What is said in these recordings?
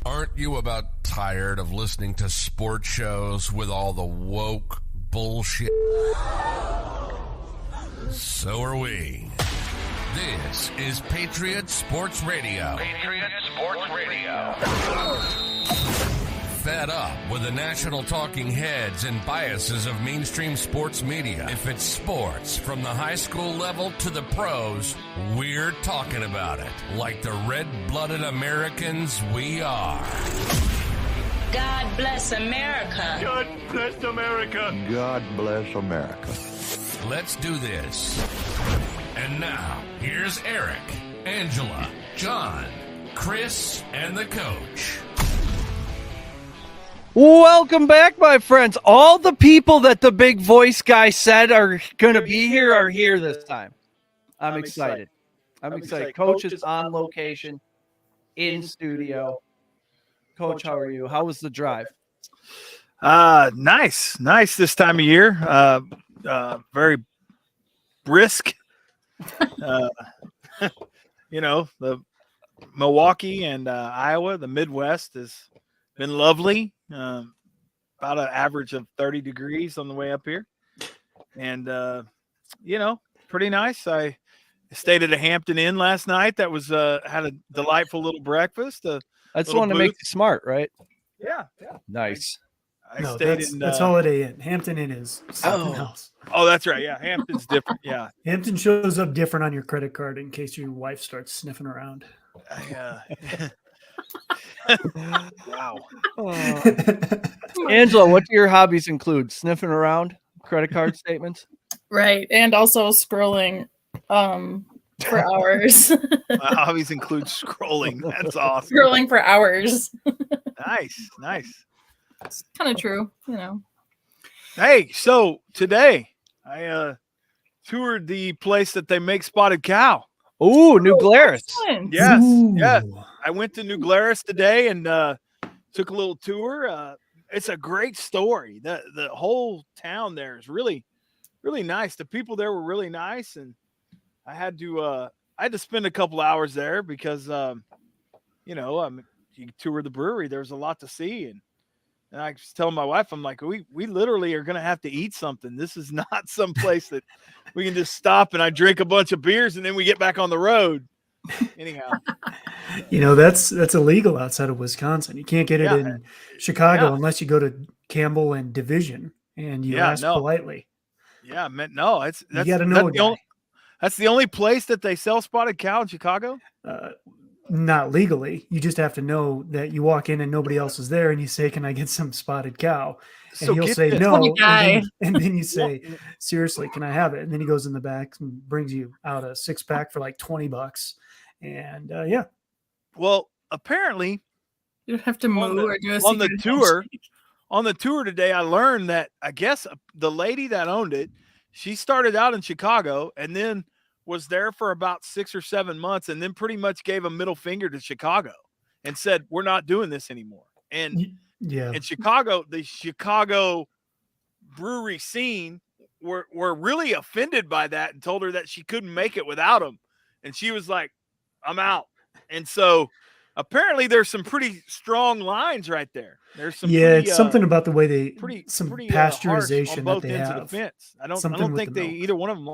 Aren't you about tired of listening to sports shows with all the woke bullshit? So are we. This is Patriot Sports Radio. Patriot Sports Radio. Fed up with the national talking heads and biases of mainstream sports media. If it's sports, from the high school level to the pros, we're talking about it. Like the red-blooded Americans we are. God bless America. God bless America. God bless America. Let's do this. And now, here's Eric, Angela, John, Chris, and the coach. Welcome back, my friends. All the people that the big voice guy said are going to be here are here this time. I'm excited. I'm excited. Coach is on location, in studio. Coach, how are you? How was the drive? Nice this time of year. Very brisk. The Milwaukee and Iowa, the Midwest, has been lovely. About an average of 30 degrees on the way up here, and pretty nice. I stayed at a Hampton Inn last night. That was had a delightful little breakfast. That's the one that makes you smart, right? Yeah. Nice. That's Holiday Inn. Hampton Inn is something else. Oh, that's right. Yeah, Hampton's different. Yeah, Hampton shows up different on your credit card in case your wife starts sniffing around. Wow. Angela, what do your hobbies include? Sniffing around, credit card statements? Right. And also scrolling for hours. My hobbies include scrolling. That's awesome. Scrolling for hours. Nice. It's kind of true, Hey, so today I toured the place that they make spotted cow. Ooh, New Glarus. Excellent. Yes. Ooh. Yeah. I went to New Glarus today and took a little tour. It's a great story. The whole town there is really, really nice. The people there were really nice, and I had to spend a couple hours there because you tour the brewery. There's a lot to see, and I was telling my wife, I'm like, we literally are going to have to eat something. This is not some place that we can just stop and I drink a bunch of beers and then we get back on the road. Anyhow, that's illegal outside of Wisconsin. You can't get it in Chicago unless you go to Campbell and Division and you ask politely. Yeah, man, no, you got to know that's the only place that they sell spotted cow in Chicago. Not legally. You just have to know that you walk in and nobody else is there, and you say, "Can I get some spotted cow?" And So he'll get say this. no, Funny guy. and then you say, "Seriously, can I have it?" And then he goes in the back and brings you out a 6-pack for like $20. And Well, apparently You have to move or do a on the secret tour. handshake. On the tour today, I learned that I guess the lady that owned it, she started out in Chicago and then was there for about 6 or 7 months and then pretty much gave a middle finger to Chicago and said, "We're not doing this anymore." And in Chicago, the Chicago brewery scene were really offended by that and told her that she couldn't make it without them. And she was like, "I'm out." And so apparently there's some pretty strong lines right there. There's some it's something about the way they pretty pasteurization harsh on both that they ends have. of the fence. I don't Something with think the they milk. either one of them.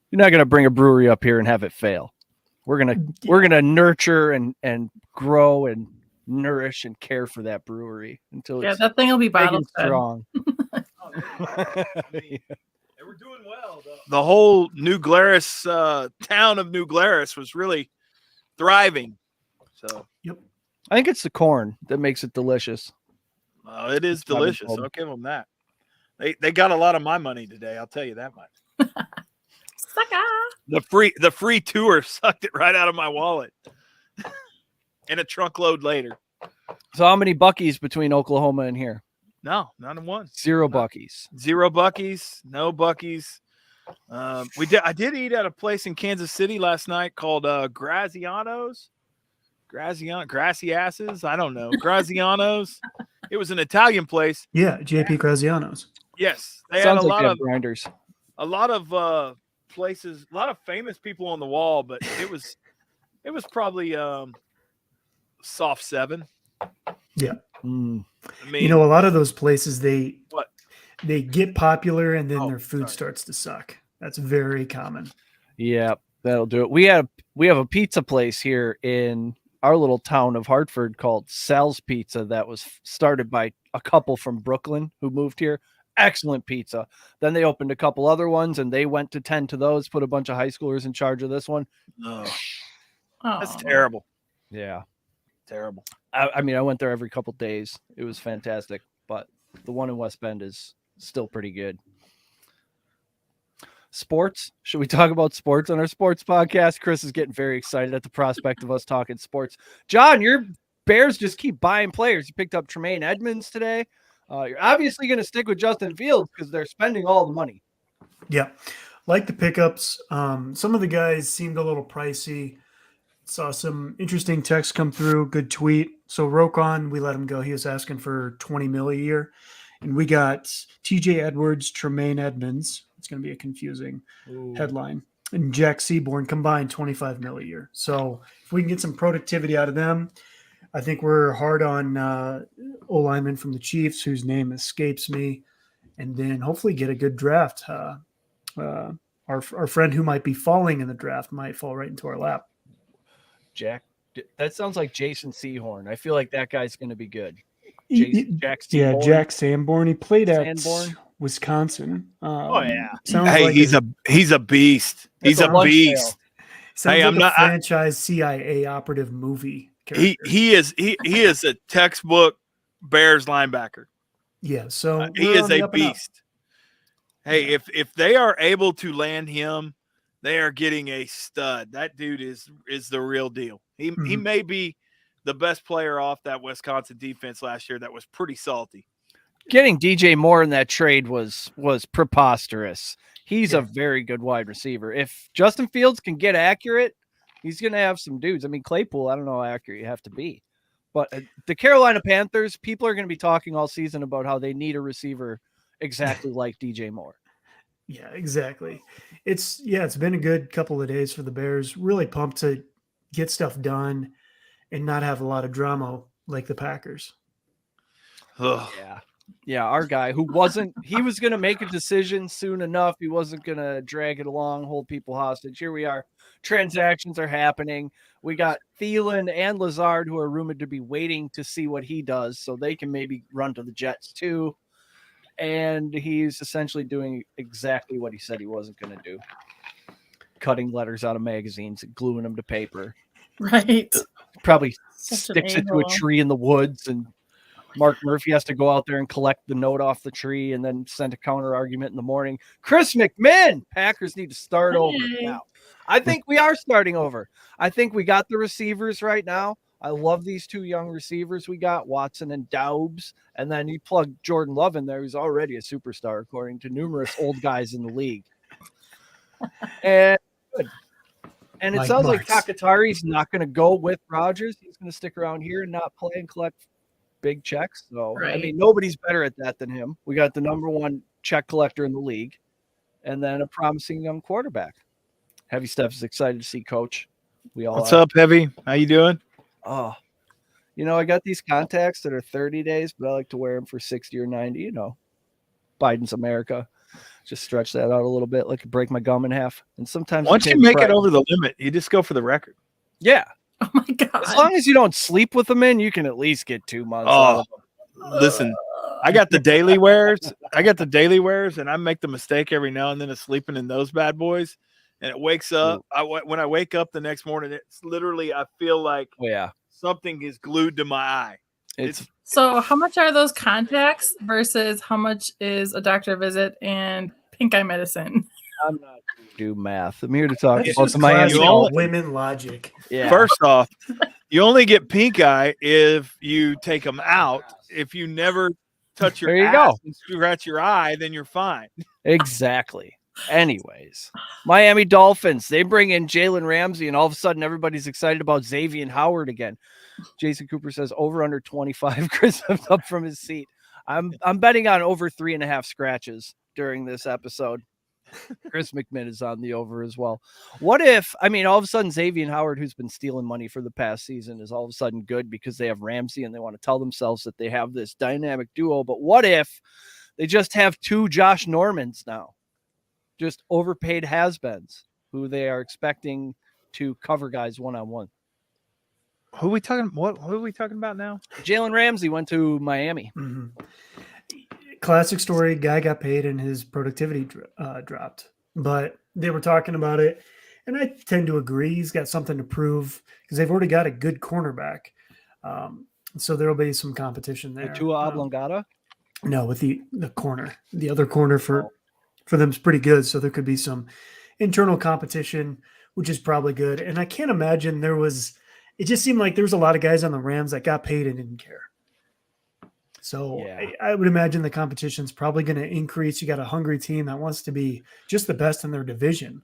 You're not going to bring a brewery up here and have it fail. We're gonna nurture and grow and nourish and care for that brewery until it's that thing will be big and bottled. strong. They were doing well. The whole New Glarus town of New Glarus was really thriving. So I think it's the corn that makes it delicious. it is delicious. I'll give them that. They got a lot of my money today. I'll tell you that much. Sucker. The free tour sucked it right out of my wallet, and a truckload later. So how many Buc-ee's between Oklahoma and here? No, not in one. Zero Buc-ee's. Zero Buc-ee's. No Buc-ee's. I did eat at a place in Kansas City last night called Graziano's. Grassy asses. I don't know. Graziano's. It was an Italian place. Yeah, JP Graziano's. Yes, they Sounds had a like lot they have of grinders. a lot of places, a lot of famous people on the wall, but it was It was probably soft 7. Yeah. I mean, You know, a lot of those places they What? they get popular and then Oh, their food sorry. starts to suck. That's very common. Yeah, that'll do it. We have a pizza place here in our little town of Hartford called Sal's Pizza that was started by a couple from Brooklyn who moved here. Excellent pizza. Then they opened a couple other ones and they went to tend to those, put a bunch of high schoolers in charge of this one. No, Oh. that's terrible. Yeah. Terrible. I mean, I went there every couple days. It was fantastic, but the one in West Bend is still pretty good. Sports? Should we talk about sports on our sports podcast? Chris is getting very excited at the prospect of us talking sports. John, your Bears just keep buying players. You picked up Tremaine Edmonds today. You're obviously going to stick with Justin Fields because they're spending all the money. Yeah. Like the pickups. Some of the guys seemed a little pricey. Saw some interesting texts come through. Good tweet. So Rokon, we let him go. He was asking for $20 million a year. And we got TJ Edwards, Tremaine Edmonds. It's going to be a confusing headline. And Jack Seaborn combined $25 million a year. So if we can get some productivity out of them, I think we're hard on O-lineman from the Chiefs, whose name escapes me, and then hopefully get a good draft. Our friend who might be falling in the draft might fall right into our lap. Jack, that sounds like Jason Sehorn. I feel like that guy's going to be good. Jack Sanborn. He played at Wisconsin. Sounds Hey, like he's a beast. He's a beast. Sounds Hey, like I'm not a franchise CIA operative movie character. He is a textbook Bears linebacker. Yeah, so he is a beast. Hey, if they are able to land him, they are getting a stud. That dude is the real deal. He may be the best player off that Wisconsin defense last year. That was pretty salty. Getting DJ Moore in that trade was preposterous. He's a very good wide receiver. If Justin Fields can get accurate, he's going to have some dudes. I mean, Claypool, I don't know how accurate you have to be. But the Carolina Panthers, people are going to be talking all season about how they need a receiver exactly like DJ Moore. Yeah, exactly. It's been a good couple of days for the Bears. Really pumped to get stuff done and not have a lot of drama like the Packers. Ugh. Yeah, our guy he was going to make a decision soon enough. He wasn't going to drag it along, hold people hostage. Here we are. Transactions are happening. We got Thielen and Lazard who are rumored to be waiting to see what he does so they can maybe run to the Jets too. And he's essentially doing exactly what he said he wasn't going to do. Cutting letters out of magazines and gluing them to paper. Right. Probably Such sticks an it to a tree in the woods, and Mark Murphy has to go out there and collect the note off the tree and then send a counter argument in the morning. Chris McMinn, Packers need to start over now. I think we are starting over. I think we got the receivers right now. I love these two young receivers we got, Watson and Daubs. And then you plug Jordan Love in there, who's already a superstar, according to numerous old guys in the league. And it Mike sounds Marks. like Takatari's not going to go with Rodgers. He's going to stick around here and not play and collect big checks. So, I Right. mean, nobody's better at that than him. We got the number one check collector in the league and then a promising young quarterback. Heavy Steps is excited to see Coach. We all What's up, Heavy? How you doing? Oh, I got these contacts that are 30 days, but I like to wear them for 60 or 90. Biden's America. Just stretch that out a little bit, like break my gum in half. And sometimes Once you make it over the limit, you just go for the record. Yeah. Oh my god. As long as you don't sleep with them in, you can at least get 2 months out of them. Listen, I got the daily wears. And I make the mistake every now and then of sleeping in those bad boys. And it wakes up. When I wake up the next morning, it's literally, I feel like something is glued to my eye. So how much are those contacts versus how much is a doctor visit and pink eye medicine? I'm not going to do math. I'm here to talk That's about just the Miami classic Dolphins. women logic. Yeah. First off, you only get pink eye if you take them out. If you never touch your There you ass go. and scratch your eye, then you're fine. Exactly. Anyways, Miami Dolphins, they bring in Jalen Ramsey, and all of a sudden everybody's excited about Xavier Howard again. Jason Cooper says over under 25. Chris comes up from his seat. I'm betting on over 3.5 scratches during this episode. Chris McMinn is on the over as well. What if, I mean, all of a sudden Xavier Howard, who's been stealing money for the past season, is all of a sudden good because they have Ramsey and they want to tell themselves that they have this dynamic duo. But what if they just have 2 Josh Normans now? Just overpaid has-beens who they are expecting to cover guys one-on-one. Who are we talking? Who are we talking about now? Jalen Ramsey went to Miami. Mm-hmm. Classic story. Guy got paid and his productivity dropped. But they were talking about it, and I tend to agree. He's got something to prove because they've already got a good cornerback. So there will be some competition there. Tua Oblongata? No, with the corner. The other corner for them is pretty good. So there could be some internal competition, which is probably good. And I can't imagine it just seemed like there was a lot of guys on the Rams that got paid and didn't care. So yeah. I would imagine the competition's probably going to increase. You got a hungry team that wants to be just the best in their division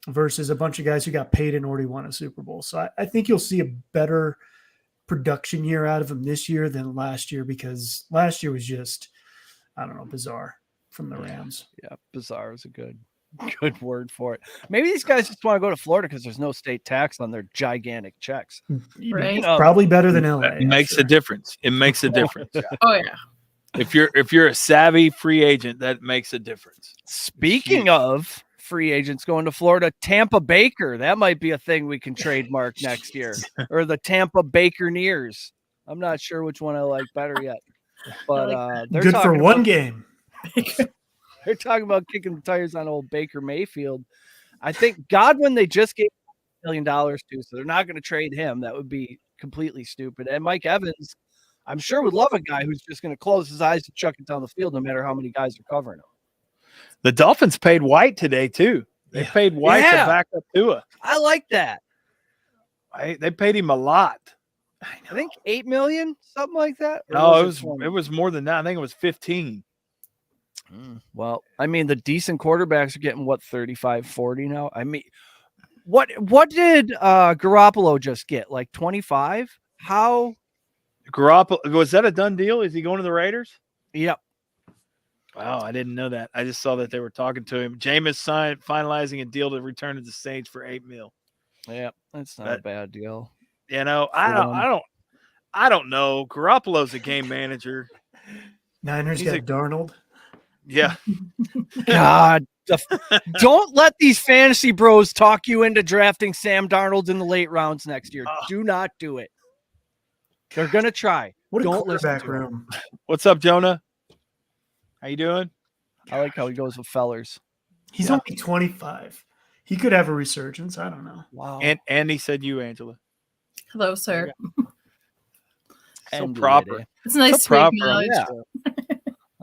versus a bunch of guys who got paid and already won a Super Bowl. So I think you'll see a better production year out of them this year than last year because last year was just, I don't know, bizarre from the Rams. Yeah, bizarre is a good word for it. Maybe these guys just want to go to Florida because there's no state tax on their gigantic checks. Right. Probably better than LA. It makes a difference. It makes a difference. Oh yeah. If you're a savvy free agent, that makes a difference. Speaking of free agents going to Florida, Tampa Baker, that might be a thing we can trademark next year. Or the Tampa Bakerneers. I'm not sure which one I like better yet. But they're good for one game. They're talking about kicking the tires on old Baker Mayfield. I think Godwin they just gave $1 million to, so they're not going to trade him. That would be completely stupid. And Mike Evans, I'm sure would love a guy who's just going to close his eyes and chuck it down the field no matter how many guys are covering him. The Dolphins paid White today, too. They paid White to back up Tua. I like that. They paid him a lot. I think $8 million, something like that. No, it was more than that. I think it was 15. Well, I mean, the decent quarterbacks are getting 35, 40 now. I mean, what did Garoppolo just get? Like 25? How? Garoppolo, was that a done deal? Is he going to the Raiders? Yep. Wow, I didn't know that. I just saw that they were talking to him. Jameis finalizing a deal to return to the Saints for $8 million. Yeah, that's not a bad deal. You know, I don't know. Garoppolo's a game manager. Niners got Darnold. Yeah. God, don't let these fantasy bros talk you into drafting Sam Darnold in the late rounds next year. Do not do it. They're gonna try. What a don't quarterback room. What's up, Jonah? How you doing? I like how he goes with fellers. He's only 25. He could have a resurgence. I don't know. Wow. And he said you, Angela. Hello, sir. So proper. It's nice to acknowledge. Yeah.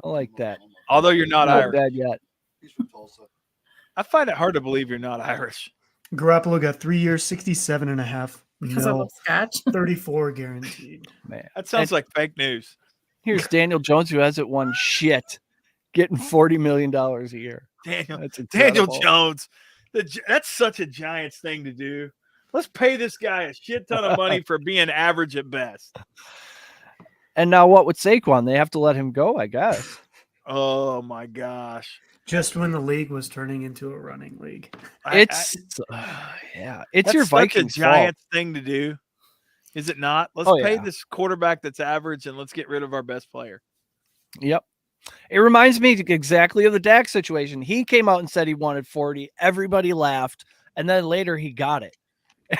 I like that. Although you're not Irish. Bad yet. He's from Tulsa. I find it hard to believe you're not Irish. Garoppolo got 3 years, 67.5. Because I love Scotch. 34 guaranteed. Man, that sounds like fake news. Here's Daniel Jones, who hasn't won shit, getting $40 million a year. Daniel Jones. That's such a Giants thing to do. Let's pay this guy a shit ton of money for being average at best. And now what with Saquon? They have to let him go, I guess. Oh, my gosh. Just when the league was turning into a running league. It's your Vikings such a Giants thing to do. Is it not? Let's pay this quarterback that's average and let's get rid of our best player. Yep. It reminds me exactly of the Dak situation. He came out and said he wanted 40. Everybody laughed. And then later he got it.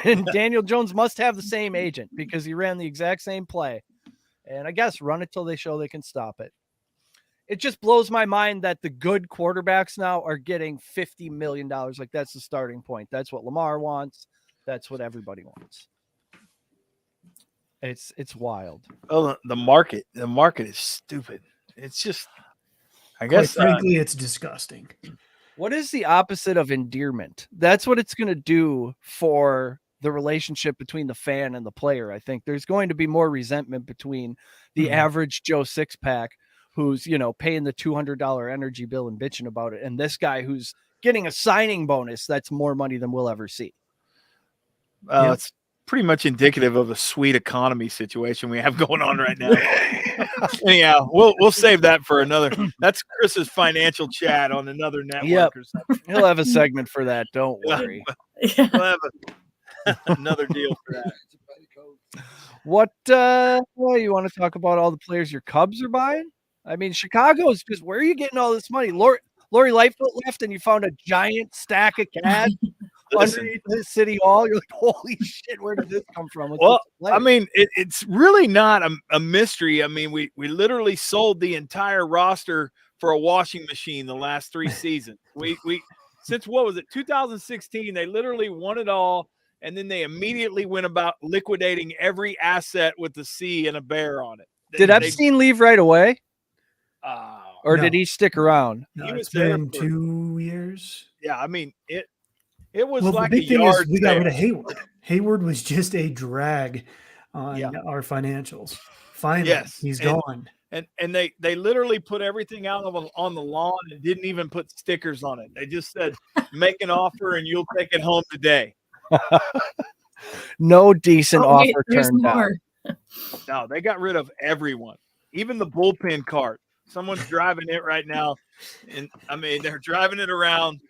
And Daniel Jones must have the same agent because he ran the exact same play. And I guess run it till they show they can stop it. It just blows my mind that the good quarterbacks now are getting $50 million. Like that's the starting point. That's what Lamar wants. That's what everybody wants. It's wild. Oh, the market is stupid. It's just, I guess, frankly, it's disgusting. What is the opposite of endearment? That's what it's going to do for the relationship between the fan and the player. I think there's going to be more resentment between the average Joe six-pack who's, paying the $200 energy bill and bitching about it, and this guy who's getting a signing bonus that's more money than we'll ever see. It's pretty much indicative of a sweet economy situation we have going on right now. Anyhow, we'll save that for another. That's Chris's financial chat on another network Yep. or something. He'll have a segment for that. Don't Yeah. worry. Yeah. We'll have another deal for that. What you want to talk about all the players your Cubs are buying? I mean, Chicago is just where are you getting all this money? Lori Lightfoot left and you found a giant stack of cash Listen. underneath the city hall. You're like, holy shit, where did this come from? What's Well, this place? I mean, it's really not a mystery. I mean, we literally sold the entire roster for a washing machine the last 3 seasons. We since what was it, 2016? They literally won it all, and then they immediately went about liquidating every asset with the C and a bear on it. Did Epstein leave right away, or No. did he stick around? No, He it's was there been for- 2 years. Yeah, I mean it was Well, like the a big thing yard is we got sale. rid of Hayward. Hayward was just a drag on Yeah. our financials. Finally, Yes, he's and- gone. And they literally put everything out on the lawn and didn't even put stickers on it. They just said, make an offer and you'll take it home today. No decent Oh, wait, offer there's turned down. more. No, they got rid of everyone, even the bullpen cart. Someone's driving it right now. And I mean, they're driving it around,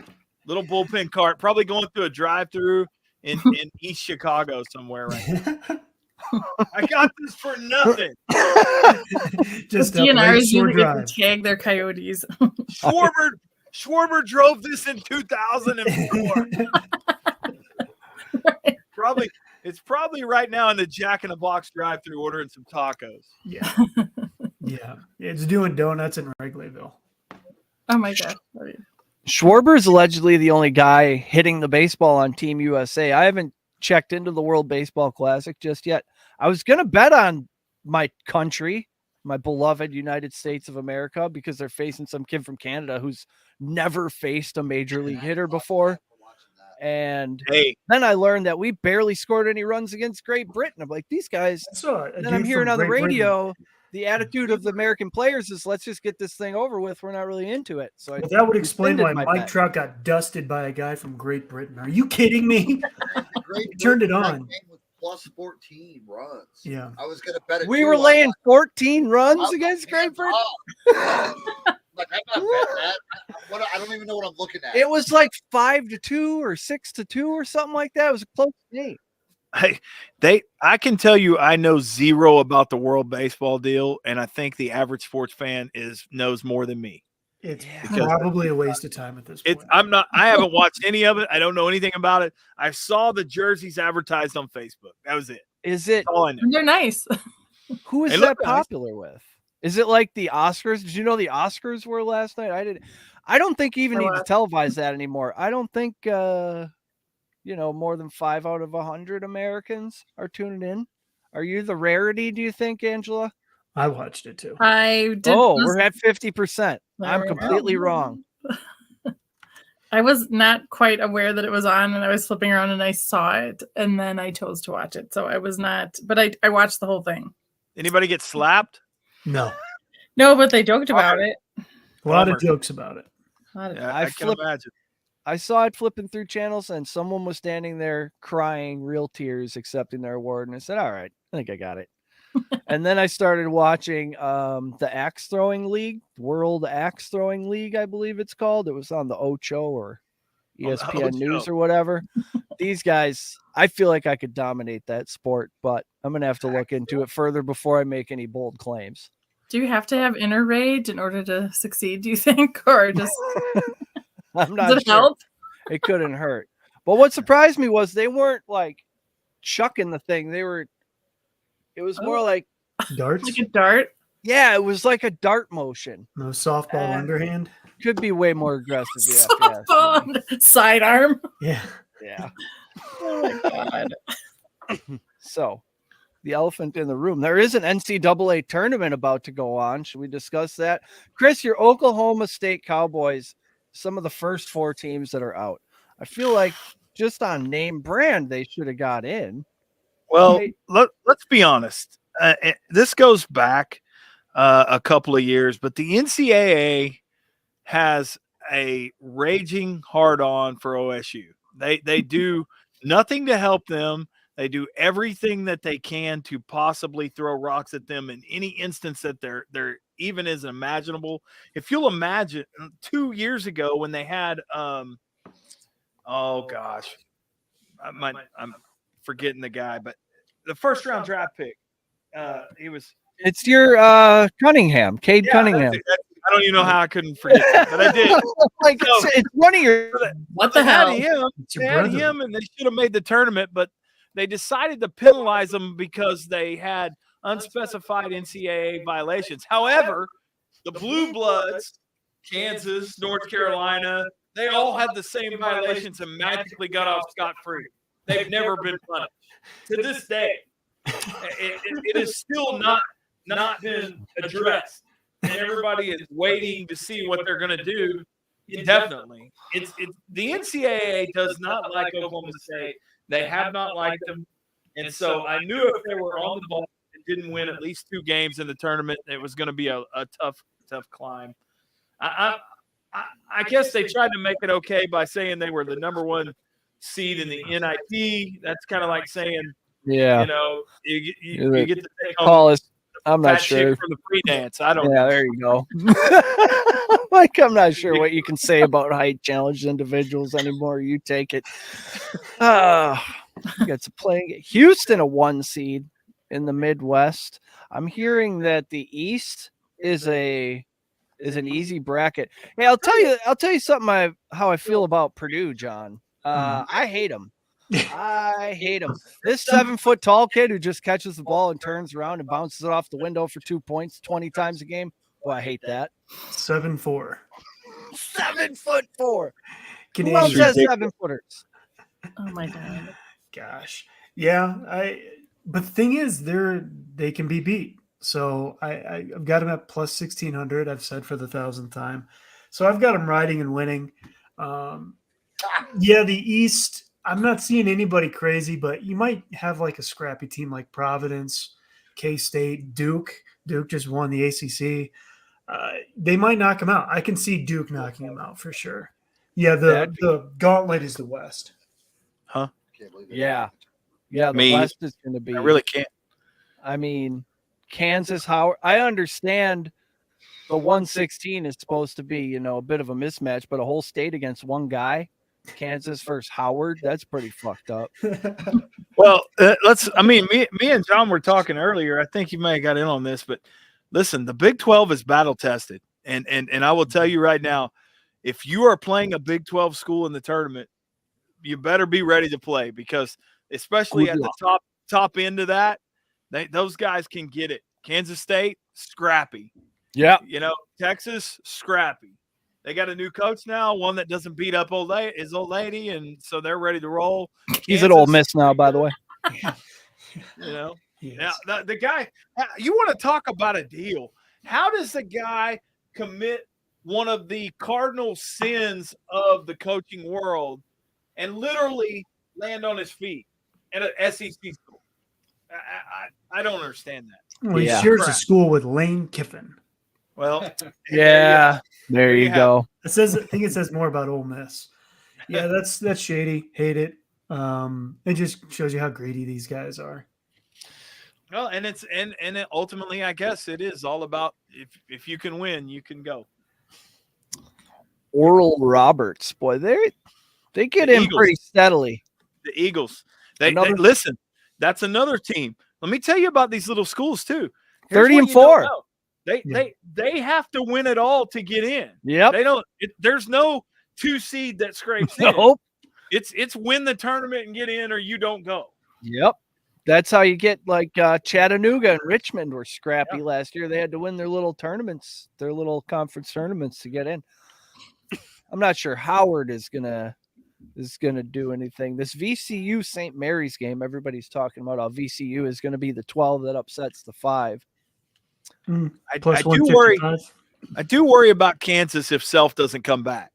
little bullpen cart, probably going through a drive-through in East Chicago somewhere right now. I got this for nothing. Just The up DNRs Lakeshore usually get Drive. to tag their coyotes. Schwarber drove this in 2004. It's probably right now in the Jack in the Box drive-through ordering some tacos. Yeah. Yeah. It's doing donuts in Wrigleyville. Oh my god. Schwarber is allegedly the only guy hitting the baseball on Team USA. I haven't checked into the World Baseball Classic just yet. I was going to bet on my country, my beloved United States of America, because they're facing some kid from Canada who's never faced a major league hitter before. And Hey, then I learned that we barely scored any runs against Great Britain. I'm like, these guys. I saw a Then dude I'm hearing from on the Great Britain. radio, the attitude of the American players is let's just get this thing over with. We're not really into it. So Well, that would explain why rescinded my Mike bet. Trout got dusted by a guy from Great Britain. Are you kidding me? Great Turned it Britain, that on. game was plus 14 runs. Yeah. I was going to bet it. We too. were I'm laying like, 14 runs I'm against like, Great Britain. hands up. Like, I'm not betting that. I don't even know what I'm looking at. It was like 5-2 or 6-2 or something like that. It was a close game. I can tell you I know zero about the World Baseball deal, and I think the average sports fan knows more than me. It's Because- probably a waste of time at this point. I haven't watched any of it. I don't know anything about it. I saw the jerseys advertised on Facebook. That was it. Is it That's all I know. They're nice. who is They that look nice. popular with? Is it like the Oscars? Did you know the Oscars were last night? I don't think you even I need to watched. televise that anymore. I don't think more than 5 out of 100 Americans are tuning in. Are you the rarity, do you think, Angela? I watched it too. I did. We're at 50%. I'm There we go. completely wrong. I was not quite aware that it was on, and I was flipping around and I saw it, and then I chose to watch it. So I was not, but I watched the whole thing. Anybody get slapped? No. No, but they joked about it. A lot Bummer. of jokes about it. Yeah, I I can flipped- imagine. I saw it flipping through channels and someone was standing there crying, real tears, accepting their award. And I said, all right, I think I got it. And then I started watching the Axe Throwing League, World Axe Throwing League, I believe it's called. It was on the Ocho or ESPN News Ocho. or whatever. These guys, I feel like I could dominate that sport, but I'm going to have to look into it further before I make any bold claims. Do you have to have inner rage in order to succeed, do you think? Or just I'm not does it sure. help? It couldn't hurt. But what surprised me was they weren't like chucking the thing. It was more like, Darts? Like a dart? yeah, it was like a dart motion. No softball underhand? Could be way more aggressive. You have to ask me. Softball sidearm. Yeah. Yeah. Oh my god. So the elephant in the room. There is an NCAA tournament about to go on. Should we discuss that? Chris, your Oklahoma State Cowboys, some of the first 4 teams that are out. I feel like just on name brand, they should have got in. Well, Right. let's be honest. This goes back a couple of years, but the NCAA has a raging hard on for OSU. They do nothing to help them. They do everything that they can to possibly throw rocks at them in any instance that they're even is imaginable. If you'll imagine 2 years ago when they had oh gosh, I'm forgetting the guy, but the first round draft pick. He was. It's your Cunningham, Cade Cunningham. I don't even know how I couldn't forget that, but I did. Like it's one of your. What the hell? They had him, and they should have made the tournament, but they decided to penalize them because they had unspecified NCAA violations. However, the Blue Bloods, Kansas, North Carolina, they all had the same violations and magically got off scot-free. They've never been punished. To this day, it is still not been addressed. And everybody is waiting to see what they're going to do indefinitely. It's the NCAA does not like Oklahoma State. They have not liked them. And so I knew if they were on the ball and didn't win at least 2 games in the tournament, it was going to be a tough climb. I guess they tried to make it okay by saying they were the number 1 seed in the NIT. That's kind of like saying, Yeah, you know, you get to take call home us. I'm not fat sure. chick for the free dance. I don't Yeah, know. there you go. Like I'm not sure what you can say about height challenged individuals anymore. You take it. Gets a playing Houston, a 1 seed in the Midwest. I'm hearing that the East is an easy bracket. Hey, I'll tell you something. How I feel about Purdue, John. I hate them. I hate him. This 7-foot tall kid who just catches the ball and turns around and bounces it off the window for 2 points 20 times a game. Boy, I hate that. 7'4". 7'4". Who Canadian. else has 7-footers? Oh my god. Gosh. Yeah. But the thing is, they can be beat. So I've got them at plus 1,600. I've said for the 1,000th time. So I've got them riding and winning. Yeah, the East. I'm not seeing anybody crazy, but you might have like a scrappy team like Providence, K-State, Duke. Duke just won the ACC. They might knock him out. I can see Duke knocking him out for sure. Yeah, the gauntlet is the West. Huh? Yeah. Yeah, the West is going to be. I really can't. I mean, Kansas, Howard. I understand the 116 is supposed to be, a bit of a mismatch, but a whole state against one guy. Kansas versus Howard, that's pretty fucked up. Well, me and John were talking earlier. I think you may have got in on this, but listen, the Big 12 is battle tested. And I will tell you right now, if you are playing a Big 12 school in the tournament, you better be ready to play, because especially at the top end of that, those guys can get it. Kansas State, scrappy. Yeah. Texas, scrappy. They got a new coach now, one that doesn't beat up old lady, and so they're ready to roll. He's at Ole Miss now, by the way. Now the guy. You want to talk about a deal? How does the guy commit one of the cardinal sins of the coaching world and literally land on his feet at an SEC school? I don't understand that. Well, he shares a school with Lane Kiffin. Well, yeah, there you go. I think it says more about Ole Miss. Yeah, that's shady. Hate it. It just shows you how greedy these guys are. Well, and it ultimately, I guess it is all about if you can win, you can go. Oral Roberts, boy, they get in pretty steadily. The Eagles. They listen. That's another team. Let me tell you about these little schools too. 30-4. They have to win it all to get in. Yep. They don't. There's no 2 seed that scrapes in. Nope. It's win the tournament and get in, or you don't go. Yep. That's how you get like Chattanooga and Richmond were scrappy last year. They had to win their little tournaments, their little conference tournaments to get in. I'm not sure Howard is gonna do anything. This VCU St. Mary's game, everybody's talking about how VCU is going to be the 12 that upsets the 5. I do worry about Kansas if Self doesn't come back.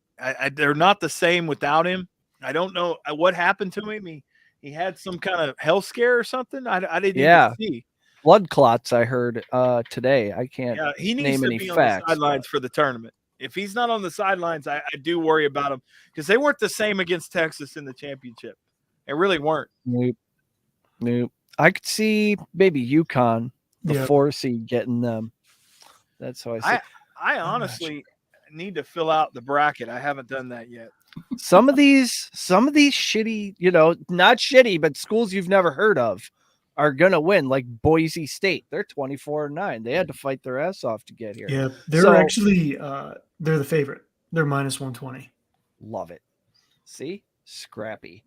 They're not the same without him. I don't know what happened to him. He had some kind of health scare or something. I didn't even see. Blood clots, I heard today. I can't he needs name to any be facts. On the sidelines for the tournament. If he's not on the sidelines, I do worry about him, because they weren't the same against Texas in the championship. They really weren't. Nope. I could see maybe UConn, the Yep. 4 seed, getting them. That's how I see. I honestly need to fill out the bracket. I haven't done that yet. Some of these shitty, not shitty, but schools you've never heard of are gonna win. Like Boise State, they're 24-9. They had to fight their ass off to get here. Yeah, they're So- actually they're the favorite. They're minus 120. Love it. See, scrappy.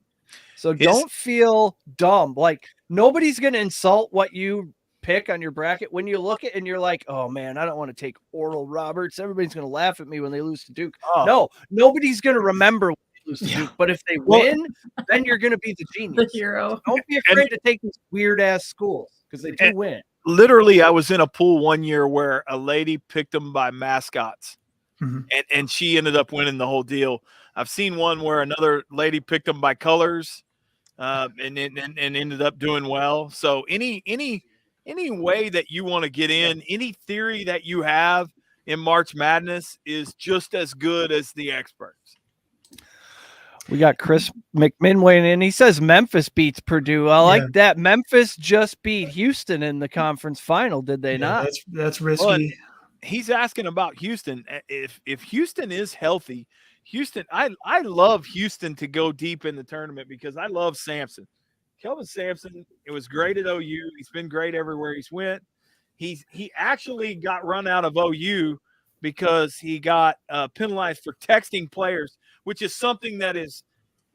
So don't feel dumb. Like nobody's gonna insult what you pick on your bracket when you look at it and you're like, oh man, I don't want to take Oral Roberts. Everybody's gonna laugh at me when they lose to Duke. Oh. No, nobody's gonna remember when they lose to Duke. But if they win, then you're gonna be the The genius. hero. Don't be afraid to take these weird ass schools because they do win. Literally, I was in a pool one year where a lady picked them by mascots, Mhm. and she ended up winning the whole deal. I've seen one where another lady picked them by colors, and ended up doing well. So any way that you want to get in, any theory that you have in March Madness is just as good as the experts. We got Chris McMinn weighing in. He says Memphis beats Purdue. I like that. Memphis just beat Houston in the conference final, did they not? That's risky. But he's asking about Houston. If Houston is healthy, Houston, I love Houston to go deep in the tournament because I love Sampson. Kelvin Sampson, it was great at OU. He's been great everywhere he's went. He actually got run out of OU because he got penalized for texting players, which is something that is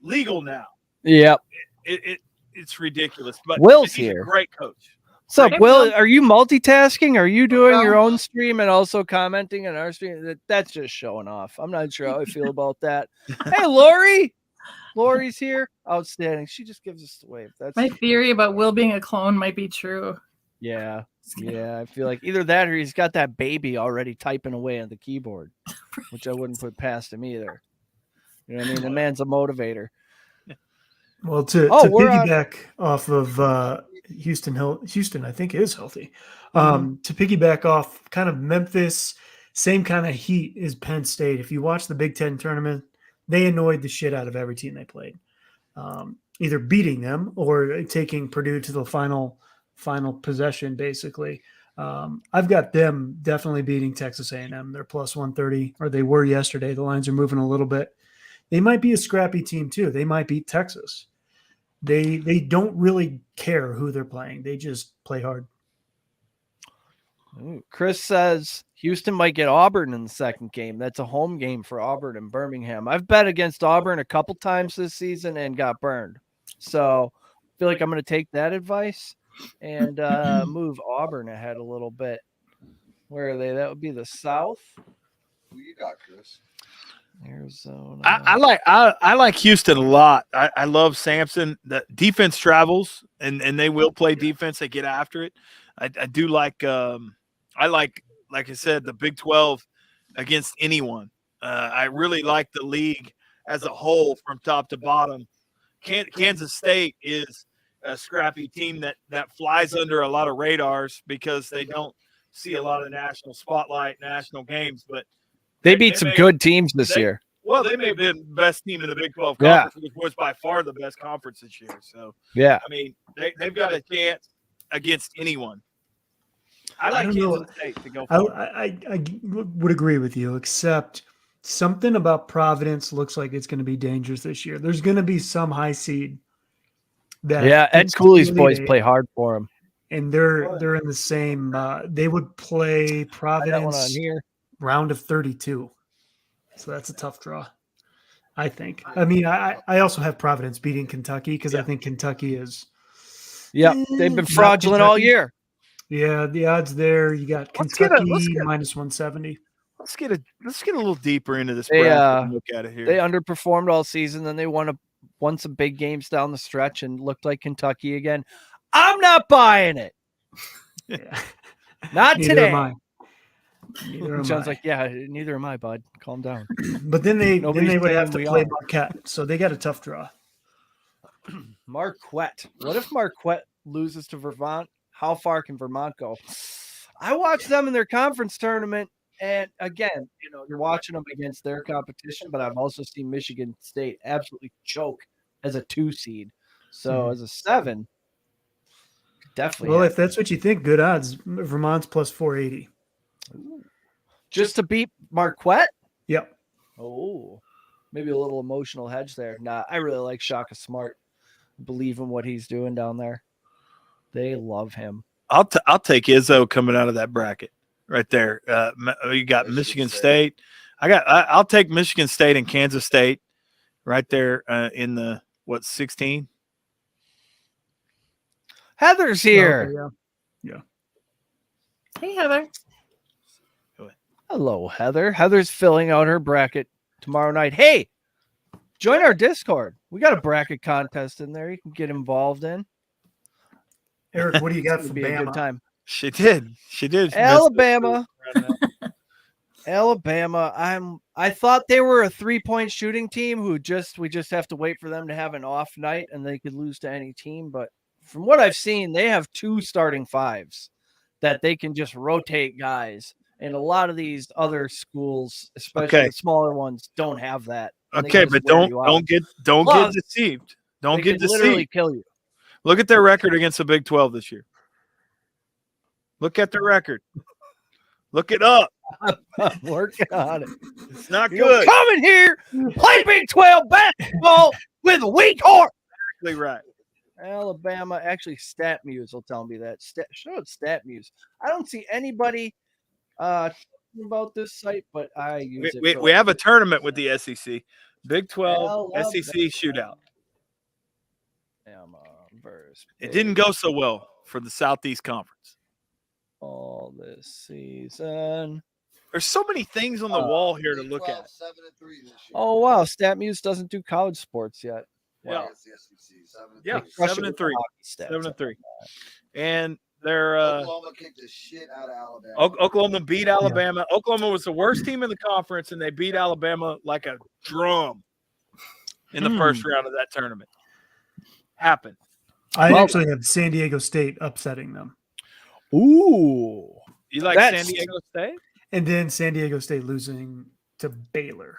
legal now. Yep. It's ridiculous. But Will's he's here. a great coach. What's up, Hey, Will? Will. Are you multitasking? Are you doing your No. own stream and also commenting on our stream? That's just showing off. I'm not sure how I feel about that. Hey, Lori. Lori's here. Outstanding. She just gives us the wave. That's My theory about Will being a clone might be true. yeah. Yeah. I feel like either that or he's got that baby already typing away on the keyboard, which I wouldn't put past him either. You know what I mean? The man's a motivator. Well, to we're on- piggyback off of Houston, I think is healthy. To piggyback off kind of Memphis, same kind of heat as Penn State. If you watch the Big Ten tournament, they annoyed the shit out of every team they played, either beating them or taking Purdue to the final possession. Basically, I've got them definitely beating Texas A&M. They're plus 130, or they were yesterday. The lines are moving a little bit. They might be a scrappy team too. They might beat Texas. They don't really care who they're playing. They just play hard. Ooh, Chris says Houston might get Auburn in the second game. That's a home game for Auburn and Birmingham. I've bet against Auburn a couple times this season and got burned. So I feel like I'm going to take that advice and move Auburn ahead a little bit. Where are they? That would be the South. Who you got, Chris? Arizona. I like Houston a lot. I love Sampson. The defense travels and they will play defense. They get after it. I do like I like I said, the Big 12 against anyone. I really like the league as a whole from top to bottom. Kansas State is a scrappy team that flies under a lot of radars because they don't see a lot of national spotlight, national games, but they beat some good teams this year. Well, they may have been the best team in the Big 12 Yeah. conference, which was by far the best conference this year. So, Yeah. I mean, they've got a chance against anyone. I like don't know. Kansas State to go forward. I would agree with you, except something about Providence looks like it's going to be dangerous this year. There's going to be some high seed. Yeah, Ed it's Cooley's really boys play hard for him. and they're in the same. They would play That one on Providence here. round of 32, so that's a tough draw. I think. I mean, I also have Providence beating Kentucky because I think Kentucky is. Yeah, they've been not fraudulent all Kentucky. year. Yeah, the odds there. You got Let's get Kentucky a- minus 170. Let's get a little deeper into this They, bracket and look at it here. They underperformed all season, then they won some big games down the stretch and looked like Kentucky again. I'm not buying it. Yeah. Not Neither today. am I. Neither am John's I. like, yeah, neither am I, bud. Calm down. But then they Nobody's would have to saying we play are. Marquette, so they got a tough draw. Marquette. What if Marquette loses to Vermont? How far can Vermont go? I watched them in their conference tournament, and again, you're watching them against their competition, but I've also seen Michigan State absolutely choke as a 2 seed. So as a 7, Definitely. Well, have. if that's what you think, good odds. Vermont's plus 480. Just to beat Marquette? Yep. Oh, maybe a little emotional hedge there. Nah, I really like Shaka Smart. Believe in what he's doing down there. They love him. I'll take Izzo coming out of that bracket right there. You got Michigan State. I'll take Michigan State and Kansas State right there in the 16. Heather's here. Okay, yeah. Hey, Heather. Hello, Heather. Heather's filling out her bracket tomorrow night. Hey, join our Discord. We got a bracket contest in there. You can get involved in. Eric, what do you got It'll for be a good Bama? time. She did. Alabama. Alabama. I thought they were a 3-point shooting team we just have to wait for them to have an off night and they could lose to any team. But from what I've seen, they have 2 starting fives that they can just rotate guys. And a lot of these other schools, especially the smaller ones, don't have that. Okay, but don't get deceived. Don't get deceived. Literally kill you. Look at their record against the Big 12 this year. Look at their record. Look it up. I'm working on it. It's not good. good. Come in here, play Big 12 basketball with a weak heart. Exactly right. Alabama, actually, StatMuse will tell me that. Show it StatMuse. I don't see anybody about this site, but I use it. We have a tournament with the SEC. Big 12 SEC shootout. It didn't go so well for the Southeast Conference. All this season. There's so many things on the wall here to look at. 7-3 this year. Oh, wow. StatMuse doesn't do college sports yet. Yeah. It's the SEC, 7-3. Yeah, 7-3. 7-3. And they're Oklahoma kicked the shit out of Alabama. Oklahoma beat Alabama. Yeah. Oklahoma was the worst team in the conference, and they beat Alabama like a drum in the first round of that tournament. Happened. I actually have San Diego State upsetting them. Ooh. You like San Diego State? And then San Diego State losing to Baylor.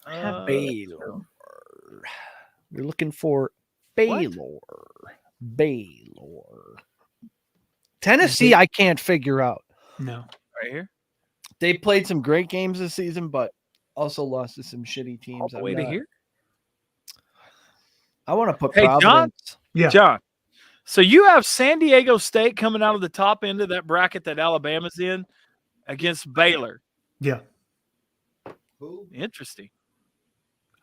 Baylor. You're looking for Baylor. Baylor. Tennessee, I can't figure out. No. Right here? They played some great games this season, but also lost to some shitty teams. All the way to here? I want to put Providence. John? Yeah. John. So you have San Diego State coming out of the top end of that bracket that Alabama's in against Baylor. Yeah. Interesting.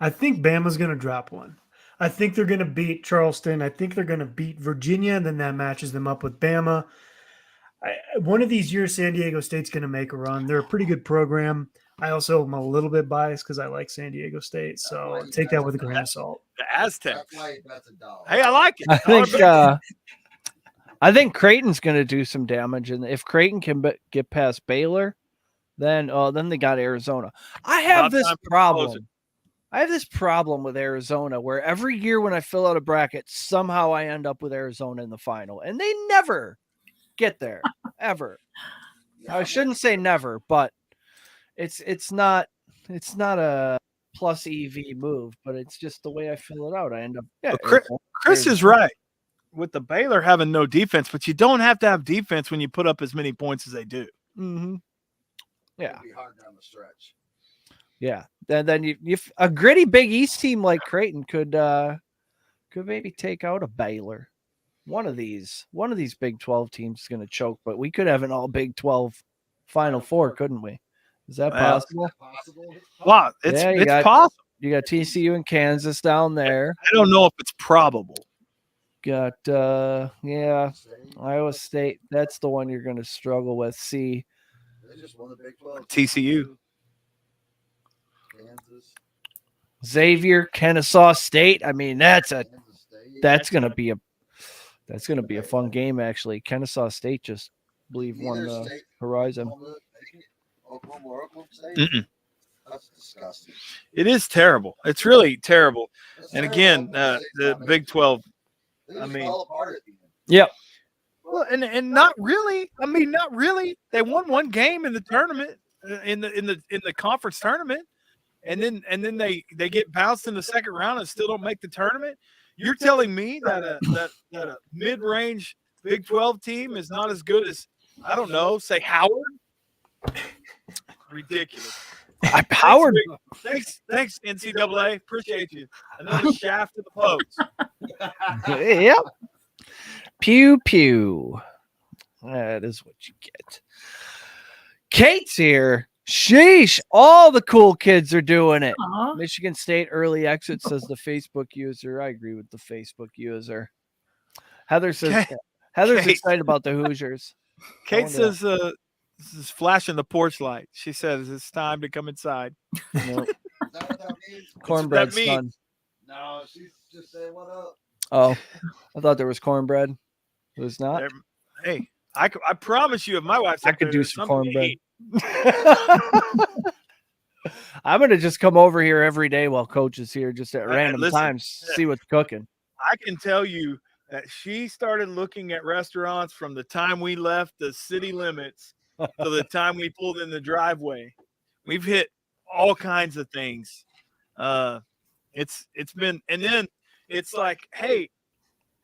I think Bama's going to drop one. I think they're going to beat Charleston. I think they're going to beat Virginia, and then that matches them up with Bama. One of these years, San Diego State's going to make a run. They're a pretty good program. I also am a little bit biased because I like San Diego State, so take that with a grain of salt. The Aztecs. That's why that's $1. Hey, I like it. I think Creighton's going to do some damage, and if Creighton can get past Baylor, then they got Arizona. I have this problem. I have this problem with Arizona where every year when I fill out a bracket, somehow I end up with Arizona in the final, and they never get there ever. I shouldn't say never, but it's not a plus EV move, but it's just the way I fill it out. I end up. Yeah, Chris is right with the Baylor having no defense, but you don't have to have defense when you put up as many points as they do. Mm-hmm. Yeah, it'll be hard down the stretch. Yeah, and then you a gritty Big East team like Creighton could maybe take out a Baylor. One of these Big 12 teams is going to choke, but we could have an all Big 12 Final Four, couldn't we? Is that possible? Wow, it's possible. You got TCU and Kansas down there. I don't know if it's probable. Got Iowa State. That's the one you're going to struggle with. See, they just won the Big 12. TCU. Kansas. Xavier, Kennesaw State. I mean, that's gonna be a fun game actually. Kennesaw State just won the Horizon. Oklahoma State. That's disgusting. It is terrible. It's really terrible. And again, the Big 12. I mean, yep. Well, and not really. I mean, not really. They won one game in the tournament, in the conference tournament. And then they get bounced in the second round and still don't make the tournament. You're telling me that a mid-range Big 12 team is not as good as, I don't know, say Howard? Ridiculous. Howard. Thanks, NCAA. Appreciate you. Another shaft to the pokes. Yep. Pew pew. That is what you get. Kate's here. Sheesh. All the cool kids are doing it. Aw. Michigan State early exit, says the Facebook user. I agree with the Facebook user. Heather says Heather's Kate. excited about the Hoosiers. Kate says this is flashing the porch light. She says it's time to come inside. Nope. Is that what that means? Cornbread That means- son. No, she's just saying what up. Oh, I thought there was cornbred. It was not. Hey, I promise you, if my wife's I up could there, do there's some something to cornbread. eat. I'm gonna just come over here every day while Coach is here, just at random listen, times, see what's cooking. I can tell you that she started looking at restaurants from the time we left the city limits to the time we pulled in the driveway. We've hit all kinds of things. It's been, and then it's like, hey,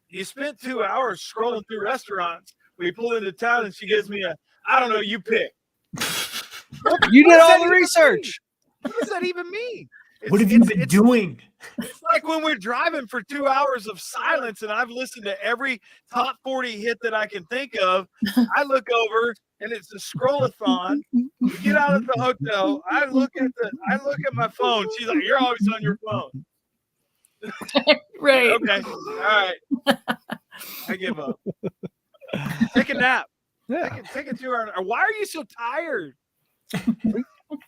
you spent 2 hours scrolling through restaurants. We pull into town and she gives me I don't know, you pick. You did What does all that the even research. What does that even mean? What have you been doing? It's like when we're driving for 2 hours of silence and I've listened to every top 40 hit that I can think of. I look over and it's a scroll-a-thon. We get out of the hotel. I look at my phone. She's like, "You're always on your phone." Right. Okay. All right. I give up. Take a nap. Yeah, Take a 2 hour. Why are you so tired?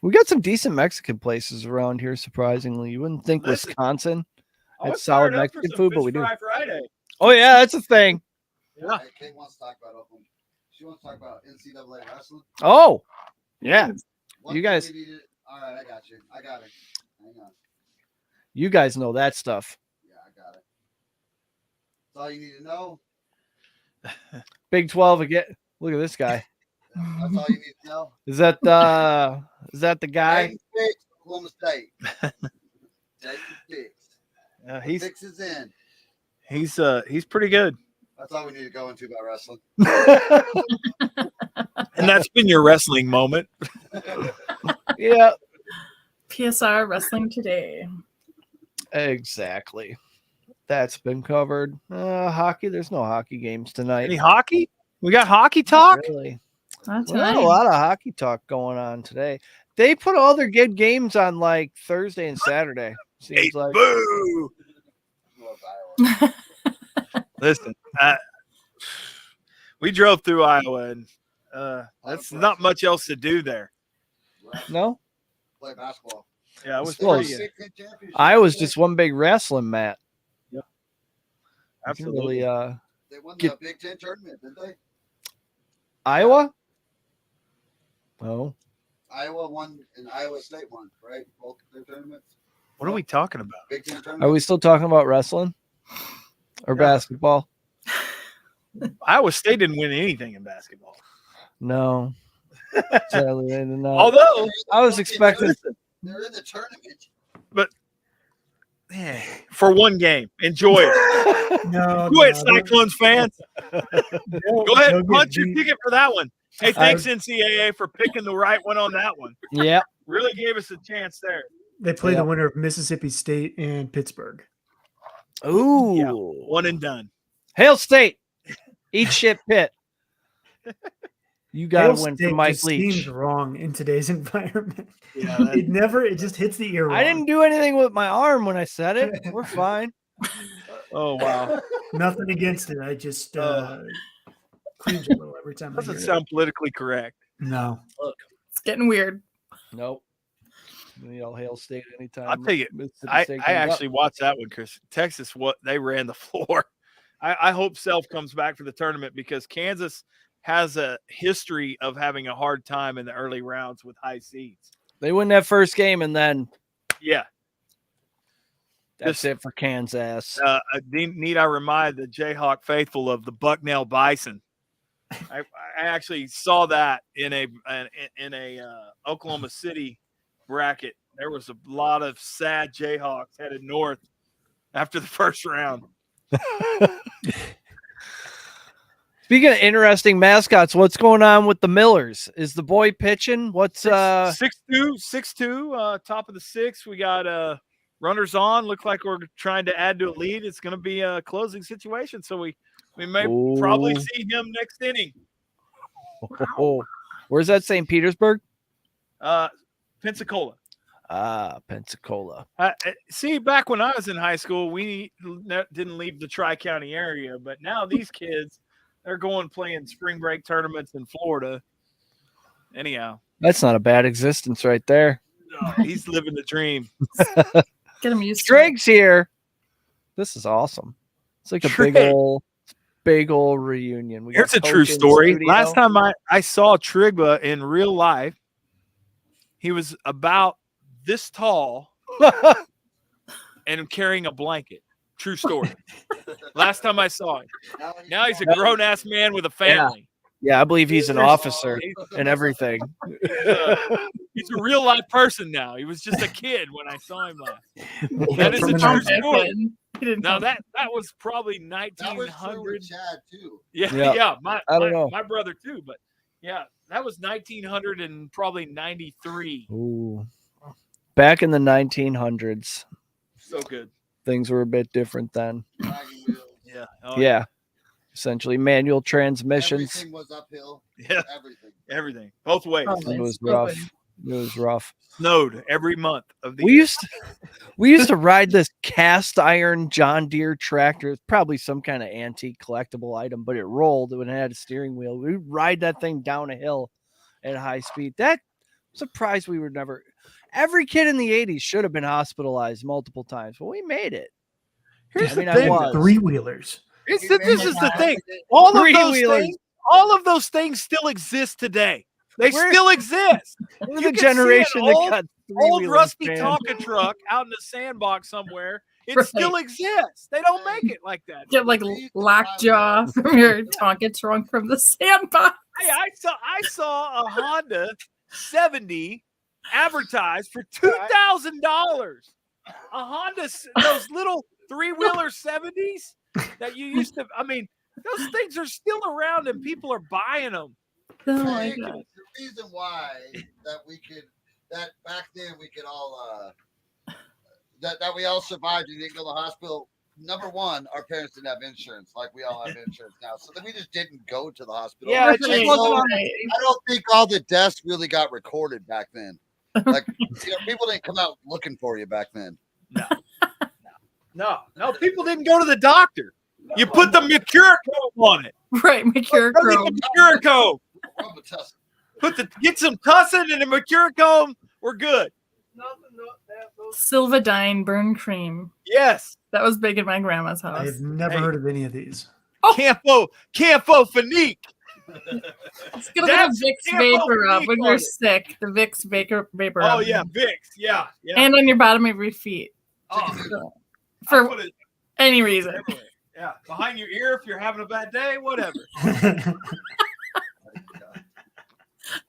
we got some decent Mexican places around here. Surprisingly, you wouldn't think Listen, Wisconsin I had was solid fired up for Mexican some food, but Fish we do. Fry Friday. Oh yeah, that's a thing. Yeah. Hey, Kate wants to talk about Oklahoma. She wants to talk about NCAA wrestling. Oh, yeah. What You do guys- we need to- all right, I got you. I got it. Hang on. You guys know that stuff. Yeah, I got it. That's all you need to know. Big 12 again. Look at this guy. That's all you need to know. Is that the guy? Jaden Fix, Oklahoma State. Jaden Fix. He's Fix is in. he's pretty good. That's all we need to go into about wrestling. And that's been your wrestling moment. Yeah, PSR Wrestling Today. exactly. That's been covered. Hockey. There's no hockey games tonight. Any hockey? We got hockey Not talk? really. Not We got tonight. a lot of hockey talk going on today. They put all their good games on like Thursday and Saturday. Hey, Seems like boo! Love Iowa. Listen, we drove through Iowa, and that's not much else to do there. no. Play basketball. Yeah, it was Well, pretty. Big Ten championship. Iowa's just one big wrestling mat. Absolutely. Really, They won get- the Big Ten tournament, didn't they? Iowa? Oh. Iowa won and Iowa State won, right? Both their tournaments. What are we talking about? Big Ten Are tournament. we still talking about wrestling or Yeah. basketball? Iowa State didn't win anything in basketball. No. Sadly, they did not. Although, I was expecting. They're in the tournament. for one game, enjoy it. No, Go ahead, Cyclones fans. Go ahead, they'll get punch your beat. ticket for that one. Hey, thanks NCAA for picking the right one on that one. Yep. Really gave us a chance there. They play Yeah. the winner of Mississippi State and Pittsburgh. Ooh. Yeah. One and done. Hail State. Eat shit pit. You got to Hail win State for Mike just seems Leach. wrong in today's environment. Yeah, It just hits the ear. I wrong. didn't do anything with my arm when I said it. We're fine. Oh wow, Nothing against it. I just cringe a little every time I doesn't hear sound politically correct. it. No. It's getting weird. Nope. You know, Hail State anytime. I'll tell you, Mississippi I State comes up. actually watched that one, Chris. Texas, what they ran the floor. I hope Self comes back for the tournament because Kansas has a history of having a hard time in the early rounds with high seeds. They win that first game, and then Yeah. that's it for Kansas. Need I remind the Jayhawk faithful of the Bucknell Bison? I actually saw that in a Oklahoma City bracket. There was a lot of sad Jayhawks headed north after the first round. Speaking of interesting mascots, what's going on with the Millers? Is the boy pitching? What's 6'2", top of the six. We got runners on. Look like we're trying to add to a lead. It's going to be a closing situation, so we may probably see him next inning. Where's that? St. Petersburg? Pensacola. Pensacola. See, back when I was in high school, we didn't leave the Tri-County area, but now these kids, they're going playing spring break tournaments in Florida. Anyhow. That's not a bad existence right there. No, he's living the dream. Get him used to Strig's here. This is awesome. It's like a big old reunion. Here's a true story. Last time I saw Trigba in real life, he was about this tall and carrying a blanket. True story. Last time I saw him. Now he's a grown-ass man with a family. Yeah, I believe he's an officer and everything. He's a real-life person now. He was just a kid when I saw him last. That is a true story. Now, that was probably 1900. Chad, too. Yeah. I don't know. My brother, too. But, yeah, that was 1900 and probably 93. Ooh. Back in the 1900s. So good. Things were a bit different then. Yeah. Yeah. Essentially manual transmissions. Everything was uphill. Yeah. Everything. Both ways. It was rough. It was rough. Snowed every month of the We year. used to ride this cast iron John Deere tractor. It's probably some kind of antique collectible item, but it rolled when it had a steering wheel. We'd ride that thing down a hill at high speed. That surprised we were never. Every kid in the 80s should have been hospitalized multiple times, but we made it. Here's the thing. Three-wheelers. This is the thing. All of those things still exist today. They still exist. We're the generation that got old rusty Tonka truck out in the sandbox somewhere. It still exists. They don't make it like that. Get like lockjaw from your Tonka trunk from the sandbox. Hey, I saw a Honda 70 advertised for $2,000. A Honda, those little three-wheeler 70s that you used to. I mean, those things are still around and people are buying them. Oh my God. The reason why that back then we could all that we all survived and didn't go to the hospital. Number one, our parents didn't have insurance like we all have insurance now, so then we just didn't go to the hospital. Yeah, I don't think all the deaths really got recorded back then. Like people didn't come out looking for you back then. No, people didn't go to the doctor. You put the Mercurochrome on it. Right, Mercurochrome. Get some tussin and the Mercurochrome. We're good. Silvadine burn cream. Yes. That was big in my grandma's house. I have never heard of any of these. Camphophenique. It's gonna get a Vicks vapor up when you're sick. The Vicks vapor up. Oh yeah, Vicks. Yeah. And on your bottom of your feet. Oh. For any reason. Everywhere. Yeah, behind your ear if you're having a bad day, whatever.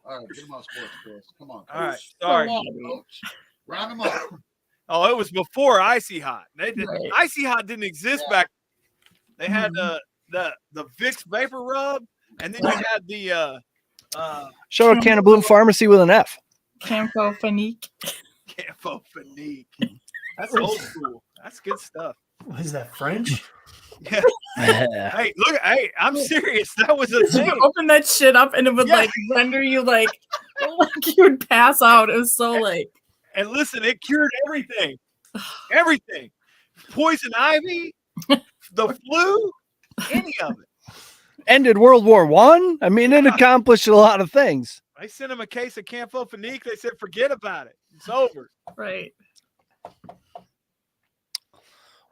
All right, get them on sports, Chris. Come on. All right, sorry. Coach. Round them up. Oh, it was before Icy Hot. Icy Hot didn't exist back. They had the Vicks Vapor Rub, and then you had the Show a Can of Bloom Pharmacy with an F. Camphophenique. Camphophenique. That's old school. That's good stuff. What is that, French? Yeah. Hey, look. Hey, I'm serious. That was a thing. You open that shit up and it would like render you like you would pass out. It was so like. And listen, it cured everything. Everything. Poison ivy, the flu, any of it. Ended World War I. I mean, it accomplished a lot of things. I sent him a case of Camphophenique. They said, forget about it. It's over. Right.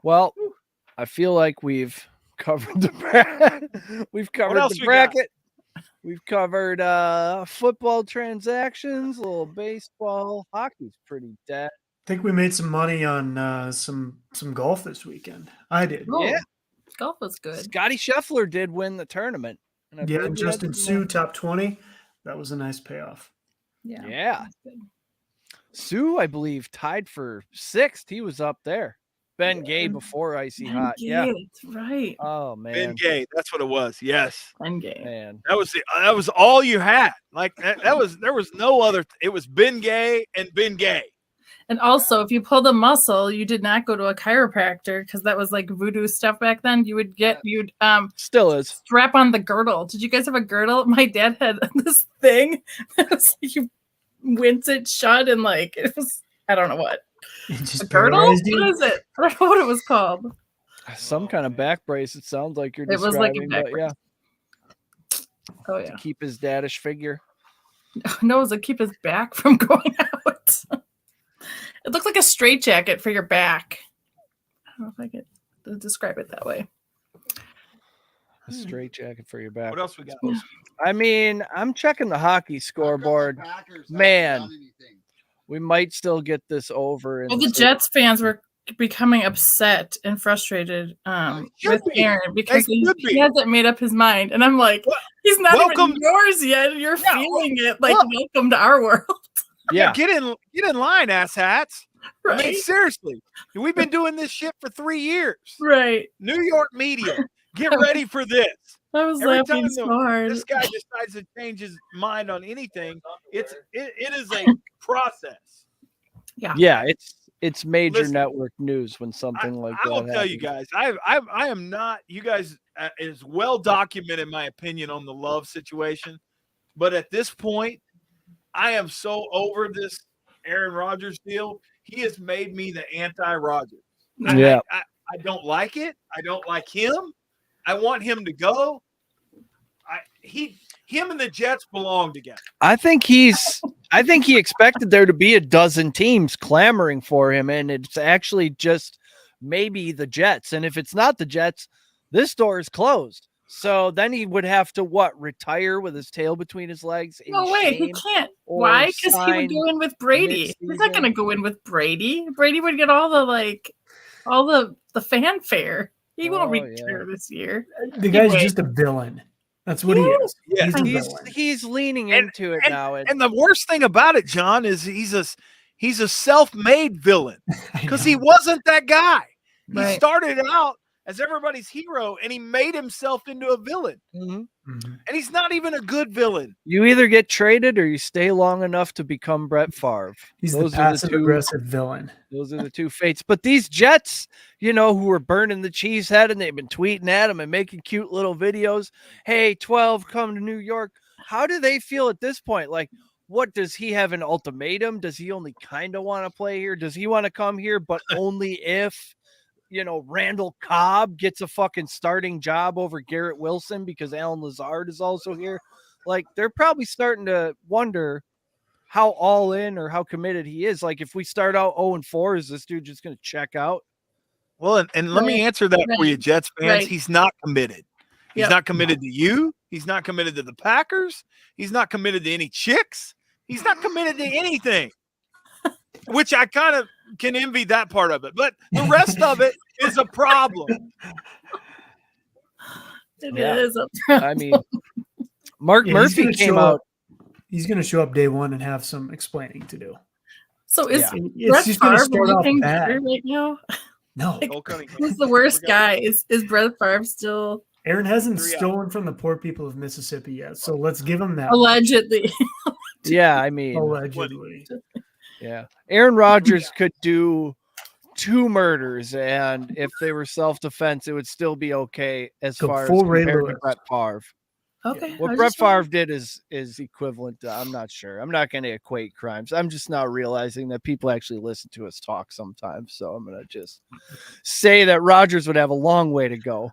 Well, I feel like we've covered the bracket. We've covered the bracket. We've covered football transactions, a little baseball. Hockey's pretty dead. I think we made some money on some golf this weekend. I did. Oh, yeah. Golf was good. Scotty Scheffler did win the tournament. And Justin Sue, top 20. That was a nice payoff. Yeah. Sue, I believe, tied for 6th. He was up there. Ben Gay before Icy Ben Hot. Gay, Yeah. that's right. Oh Ben man. Gay. That's what it was. Yes. Ben Gay. Man. That was all you had. Like there was no other. It was Ben Gay and Ben Gay. And also, if you pulled a muscle, you did not go to a chiropractor because that was like voodoo stuff back then. You'd Still is. strap on the girdle. Did you guys have a girdle? My dad had this thing that was like you wince it shut and like it was I don't know what. Just A girdle? paralyzed you? What is it? I don't know what it was called. Some kind of back brace. It sounds like you're It was like a describing, back but yeah, Oh to yeah. keep his daddish figure. No, it was to keep his back from going out. It looked like a straitjacket for your back. I don't know if I could describe it that way. A straight jacket for your back. What else we got? I mean, I'm checking the hockey scoreboard. Packers haven't Man. done anything. We might still get this over. Well, the Jets fans were becoming upset and frustrated Should with be. Aaron because They he should be. hasn't made up his mind. And I'm like, he's not Welcome- even yours yet. And you're Yeah, feeling it like, well- welcome to our world. Yeah. Get in line, asshats. Right. I mean, seriously, we've been doing this shit for 3 years. Right. New York media, get ready for this. I was Every laughing time so hard. this guy decides to change his mind on anything, it is a process. Yeah, it's major Listen, network news when something like I that will tell you happens. guys, I am not. You guys is well documented my opinion on the Love situation, but at this point, I am so over this Aaron Rodgers deal. He has made me the anti-Rodgers. Yeah. I don't like it. I don't like him. I want him to go. Him and the Jets belong together. I think he expected there to be a dozen teams clamoring for him, and it's actually just maybe the Jets. And if it's not the Jets, this door is closed. So then he would have to retire with his tail between his legs. in No way, he shame can't. or Why? Because he sign would go in with Brady. He's not mid-season? going to go in with Brady. Brady would get all the fanfare. He won't Oh, retire this year. The guy's Anyway. just a villain. That's what he is. Yeah. He's a He's villain. he's leaning into it now. And the worst thing about it, John, is he's a self-made villain I because know. he wasn't that guy. He Right. started out as everybody's hero, and he made himself into a villain. Mhm. Mhm. And he's not even a good villain. You either get traded or you stay long enough to become Brett Favre. He's Those the are the passive two. aggressive villain. Those are the two fates. But these Jets, who were burning the cheese head and they've been tweeting at him and making cute little videos. Hey, 12, come to New York. How do they feel at this point? Like, what does he have an ultimatum? Does he only kind of want to play here? Does he want to come here, but only if, Randall Cobb gets a fucking starting job over Garrett Wilson because Alan Lazard is also here? Like, they're probably starting to wonder how all in or how committed he is. Like, if we start out 0-4, is this dude just going to check out? Well, and let me answer that for you, Jets fans. Right. He's not committed. He's Yep. not committed to you. He's not committed to the Packers. He's not committed to any chicks. He's not committed to anything, which I kind of can envy that part of it. But the rest of it is a problem. It Yeah. is. I mean, Mark Yeah, Murphy came out. He's going to show up day one and have some explaining to do. So is Yeah. It's Brett just going to Favre start off looking bad. better right now? No, Cole Cunningham. Who's the worst guy? Is Brett Favre still Aaron hasn't 3 out. stolen from the poor people of Mississippi yet. So let's give him that. allegedly? Yeah, I mean, Allegedly. yeah. Aaron Rodgers could do 2 murders, and if they were self-defense, it would still be okay as Go far as full Ray compared to Lewis. Brett Favre. Okay. What Brett Favre did is equivalent to, I'm not sure. I'm not going to equate crimes. I'm just now realizing that people actually listen to us talk sometimes. So I'm going to just say that Rodgers would have a long way to go.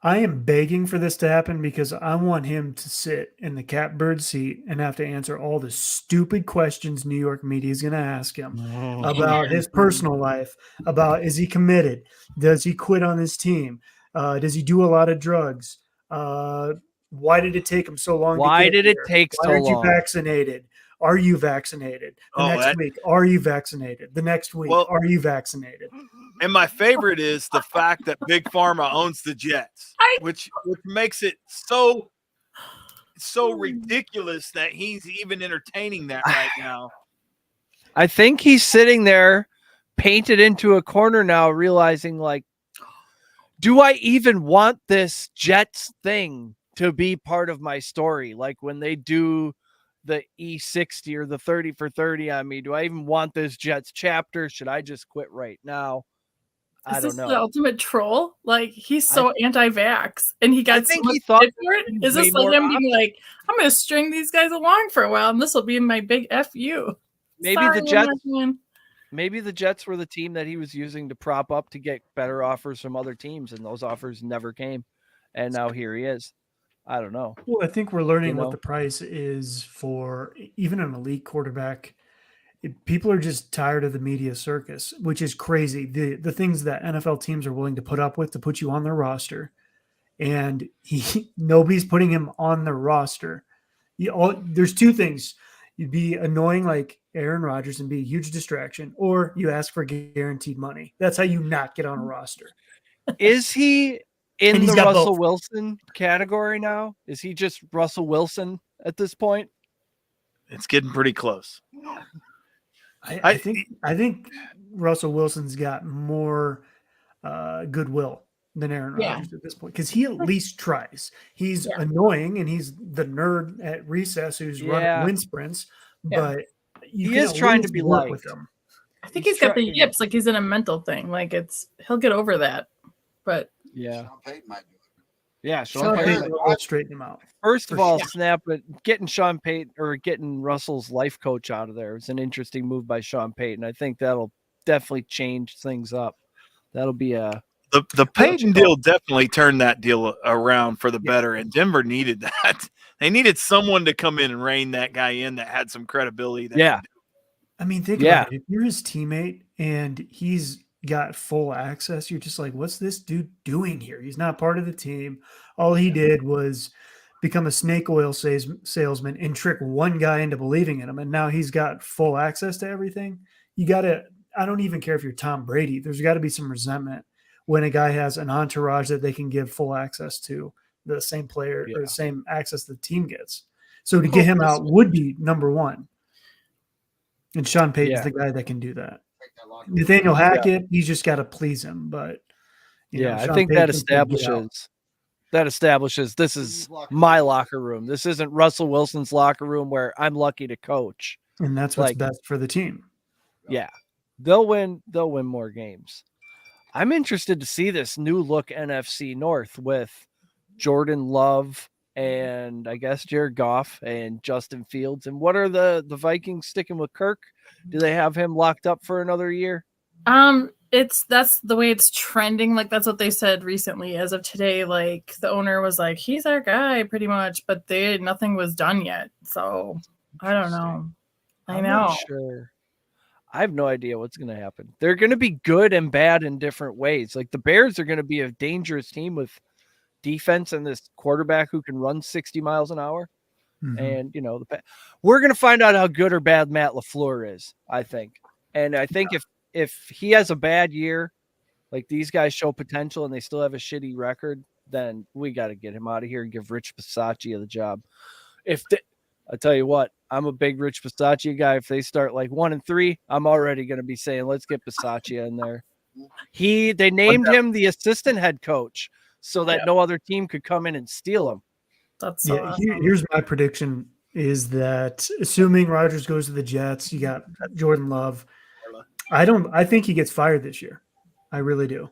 I am begging for this to happen because I want him to sit in the catbird seat and have to answer all the stupid questions New York media is going to ask him about his personal life, about is he committed? Does he quit on his team? Does he do a lot of drugs? Why did it take him so long? Why to get did it here? take Why so aren't you long? vaccinated? Are you vaccinated? The Oh, next that- week, are you vaccinated? The next week, Well- are you vaccinated? And my favorite is the fact that Big Pharma owns the Jets, which makes it so ridiculous that he's even entertaining that right now. I think he's sitting there painted into a corner now, realizing like, do I even want this Jets thing to be part of my story? Like when they do the E60 or the 30 for 30 on me, do I even want this Jets chapter? Should I just quit right now? I Is don't this know. the ultimate troll? Like he's so anti-vax, and he got so think much he thought shit for it. Is way this like more him being like, I'm going to string these guys along for a while, and this will be my big fu? Maybe Sorry, the Jets. man. Maybe the Jets were the team that he was using to prop up to get better offers from other teams, and those offers never came. And now here he is. I don't know. Well, I think we're learning You know? what the price is for even an elite quarterback. People are just tired of the media circus, which is crazy. The things that NFL teams are willing to put up with to put you on their roster, and nobody's putting him on the roster. There's two things. You'd be annoying like Aaron Rodgers and be a huge distraction, or you ask for guaranteed money. That's how you not get on a roster. Is he And in he's the got Russell both. Wilson category now? Is he just Russell Wilson at this point? It's getting pretty close. I think Russell Wilson's got more goodwill than Aaron Rodgers at this point because he at least tries. He's annoying and he's the nerd at recess who's running wind sprints, but you he can is at trying to least be work liked with him. I think he's got the yips, like he's in a mental thing. Like he'll get over that. But Sean Payton might do it. Yeah, Sean Payton will straighten him out. First of all, getting Sean Payton or getting Russell's life coach out of there is an interesting move by Sean Payton. I think that'll definitely change things up. That'll be the Payton deal definitely turned that deal around for the better, and Denver needed that. They needed someone to come in and rein that guy in that had some credibility. I mean, think about it. If you're his teammate and he's got full access, you're just like, what's this dude doing here? He's not part of the team. All he did was become a snake oil salesman and trick one guy into believing in him. And now he's got full access to everything. I don't even care if you're Tom Brady. There's got to be some resentment when a guy has an entourage that they can give full access to the same player or the same access the team gets. So to get him out would be number one. And Sean Payton's the guy that can do that. Nathaniel Hackett, he's just got to please him. But I think that establishes this is my locker room. This isn't Russell Wilson's locker room where I'm lucky to coach. And that's what's best for the team. Yeah. They'll win more games. I'm interested to see this new look NFC North with Jordan Love and I guess Jared Goff and Justin Fields. And what are the Vikings sticking with Kirk? Do they have him locked up for another year? That's the way it's trending. Like that's what they said recently. As of today, like the owner was like, he's our guy pretty much, but nothing was done yet. So I don't know. I'm not sure. I have no idea what's going to happen. They're going to be good and bad in different ways. Like the Bears are going to be a dangerous team with defense and this quarterback who can run 60 miles an hour. Mm-hmm. And, we're going to find out how good or bad Matt LaFleur is, I think. And I think if he has a bad year, like these guys show potential and they still have a shitty record, then we got to get him out of here and give Rich Bisaccia the job. I tell you what, I'm a big Rich Bisaccia guy. If they start like 1-3, I'm already going to be saying, let's get Bisaccia in there. They named him the assistant head coach so that no other team could come in and steal him. That's so awesome. Here's my prediction is that assuming Rodgers goes to the Jets, you got Jordan Love. I think he gets fired this year. I really do.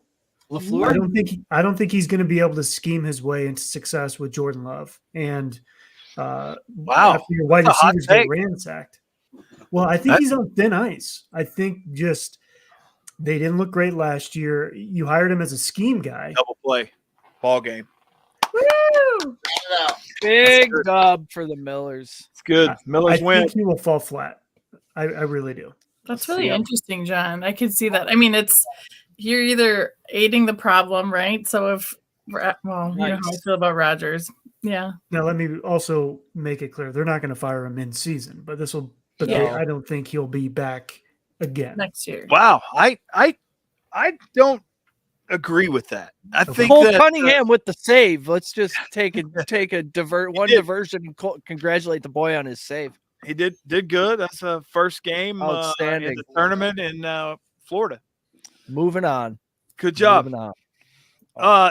LaFleur? I don't think he's going to be able to scheme his way into success with Jordan Love. And after your wide receivers get ransacked. Well, I think he's on thin ice. I think just they didn't look great last year. You hired him as a scheme guy. Double play. Ball game. Woo! Big dub for the Millers. It's good. Millers win. I think he will fall flat. I really do. That's really interesting, John. I can see that. I mean, you're either aiding the problem, right? So you know how I feel about Rodgers. Yeah. Now let me also make it clear they're not going to fire him in season, but I don't think he'll be back again next year. Wow, I don't agree with that. I think Cole Cunningham with the save. Let's just take a diversion and congratulate the boy on his save. He did good. That's the first game Outstanding in the tournament in Florida. Moving on. Good job. Moving on.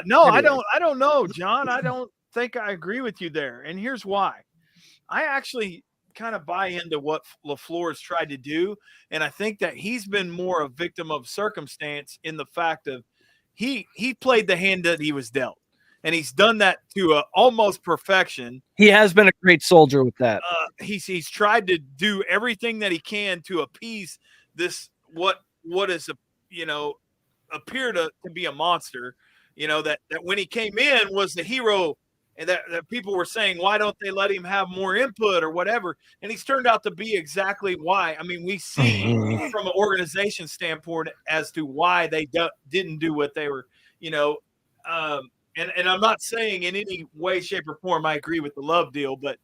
No, Anyway. I don't know, John. I don't think I agree with you there. And here's why. I actually kind of buy into what LaFleur has tried to do. And I think that he's been more a victim of circumstance in the fact of he played the hand that he was dealt. And he's done that to almost perfection. He has been a great soldier with that. He's tried to do everything that he can to appease this what is appear to be a monster. That when he came in was the hero, and that people were saying, why don't they let him have more input or whatever? And he's turned out to be exactly why. I mean, we see from an organization standpoint as to why they didn't do what they were, and I'm not saying in any way, shape, or form I agree with the Love deal, but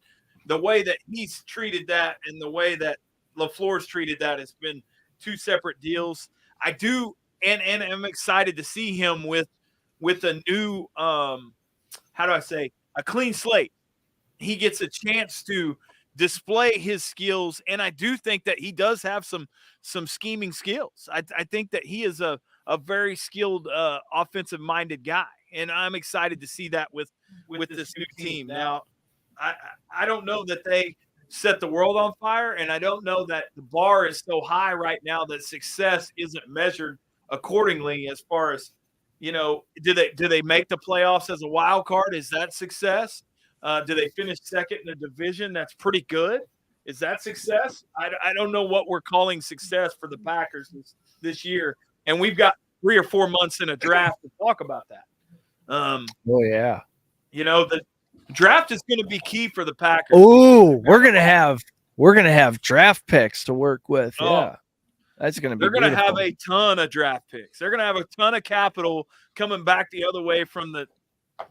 the way that he's treated that and the way that LaFleur's treated that has been two separate deals. I do, and I'm excited to see him with a new, a clean slate. He gets a chance to display his skills, and I do think that he does have some scheming skills. I think that he is a very skilled offensive-minded guy, and I'm excited to see that with this new team. Now, I don't know that they set the world on fire, and I don't know that the bar is so high right now that success isn't measured accordingly as far as, do they make the playoffs as a wild card? Is that success? Do they finish second in the division? That's pretty good. Is that success? I don't know what we're calling success for the Packers this year, and we've got 3 or 4 months in a draft to talk about that. Oh yeah. The draft is going to be key for the Packers. Oh, we're gonna have draft picks to work with. Yeah, that's gonna be. They're going to have a ton of draft picks. They're going to have a ton of capital coming back the other way from the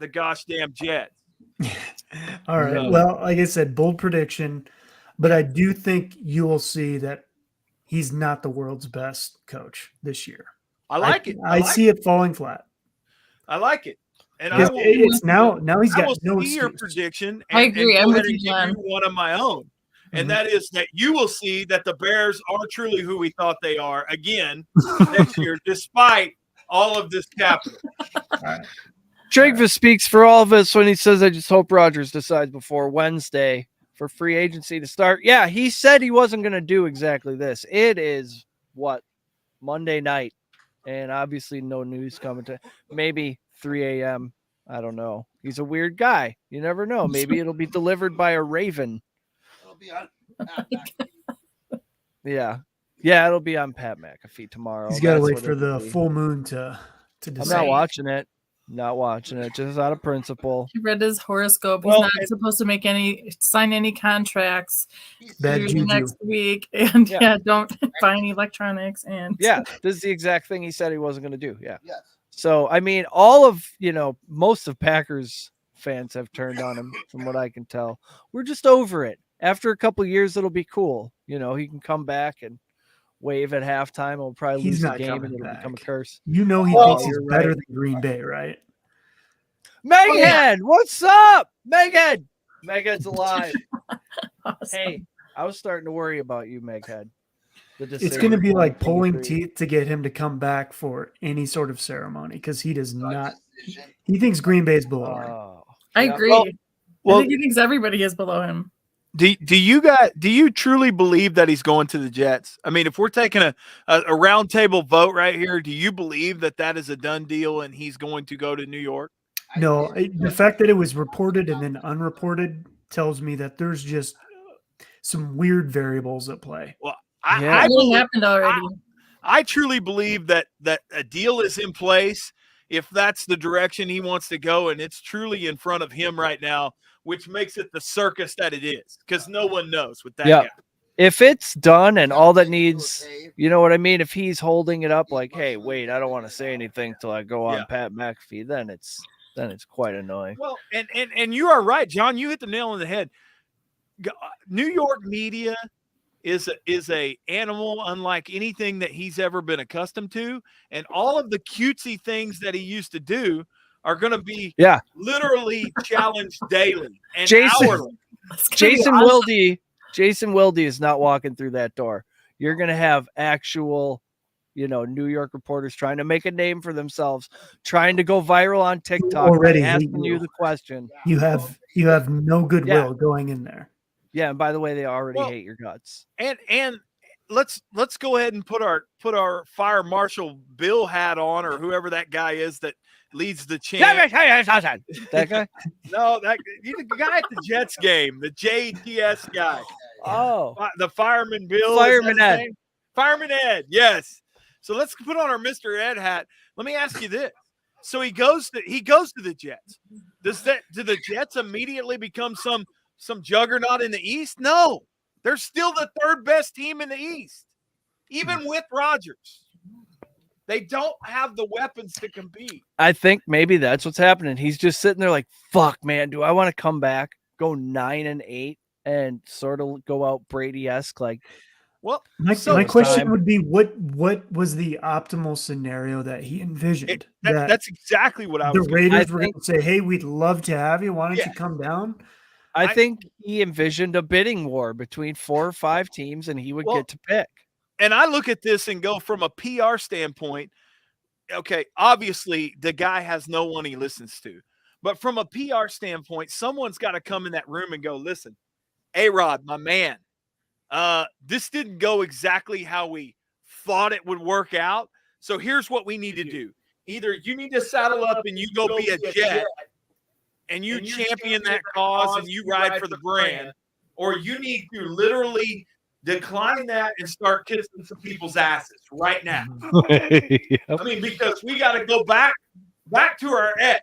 gosh damn Jets. All right. Well, like I said, bold prediction, but I do think you will see that he's not the world's best coach this year. I like it. I see it falling flat. I like it. And it's now he's got no see your excuse. prediction. I agree. And I'm go with ahead you, and John. give you one of my own. And that is that you will see that the Bears are truly who we thought they are again next year, despite all of this capital. Dragvis speaks for all of us when he says, I just hope Rodgers decides before Wednesday for free agency to start. Yeah, he said he wasn't going to do exactly this. It is Monday night, and obviously no news coming to maybe 3 a.m. I don't know. He's a weird guy. You never know. Maybe it'll be delivered by a raven. It'll be on. Yeah, it'll be on Pat McAfee tomorrow. He's got to That's wait what for it'll the be. full moon to decide. I'm not watching it. Not watching it, just out of principle. He read his horoscope. Well, He's not supposed to sign any contracts Bad through juju. next week, and Yeah. don't buy any electronics. And Yeah, this is the exact thing he said he wasn't going to do. Yeah. Yes. So, I mean, most of Packers fans have turned on him from what I can tell. We're just over it. After a couple of years, it'll be cool. He can come back and wave at halftime. He'll probably He's lose the not game coming and it'll back. become a curse. He Well, thinks he's you're better right. than Green Bay, right? Meghead, what's up? Meghead's alive. awesome. Hey, I was starting to worry about you, Meghead. It's going to be like pulling 2023. teeth to get him to come back for any sort of ceremony because he does not. Decision. He thinks Green Bay's below him. Oh, I yeah. agree. Well- I think he thinks everybody is below him. Do you truly believe that he's going to the Jets? I mean, if we're taking a round table vote right here, do you believe that is a done deal and he's going to go to New York? No, the fact that it was reported and then unreported tells me that there's just some weird variables at play. Well, Yeah. It happened already. I truly believe that a deal is in place if that's the direction he wants to go, and it's truly in front of him right now, which makes it the circus that it is because no one knows with that Yeah. guy. If it's done and all that needs, Okay. you know what I mean? If he's holding it up like, hey, wait, I don't want to say anything till I go on Yeah. Pat McAfee, then it's quite annoying. Well, and you are right, John. You hit the nail on the head. New York media is a animal unlike anything that he's ever been accustomed to, and all of the cutesy things that he used to do are going to be literally challenged daily and hourly. It's gonna be Jason awesome. Wilde is not walking through that door. You're going to have actual New York reporters trying to make a name for themselves, trying to go viral on TikTok, already by hate asking you. you the question. You have no goodwill going in there. Yeah, and by the way, they already hate your guts. And let's go ahead and put our Fire Marshal Bill hat on, or whoever that guy is that leads the chant. That guy? No, he's the guy at the Jets game, the JTS guy. Oh, The Fireman Bill. Fireman Ed. Fireman Ed, yes. So let's put on our Mr. Ed hat. Let me ask you this. So he goes to the Jets. Do the Jets immediately become some juggernaut in the East? No. They're still the third best team in the East, even with Rodgers. They don't have the weapons to compete. I think maybe that's what's happening. He's just sitting there like, fuck, man, do I want to come back, go 9-8, and sort of go out Brady-esque? Like, well, my question would be, what was the optimal scenario that he envisioned? That's exactly what I was. The Raiders were going to say, "Hey, we'd love to have you. Why don't you come down?" I think he envisioned a bidding war between 4 or 5 teams, and he would get to pick. And I look at this and go from a PR standpoint. Okay, obviously the guy has no one he listens to, but from a PR standpoint, someone's got to come in that room and go, "Listen, A-Rod, my man, this didn't go exactly how we thought it would work out. So here's what we need to do. Either you need to saddle up and you go be a Jet and you champion that cause and you ride for the brand, or you need to literally decline that and start kissing some people's asses right now." Yep. I mean, because we got to go back to our ex.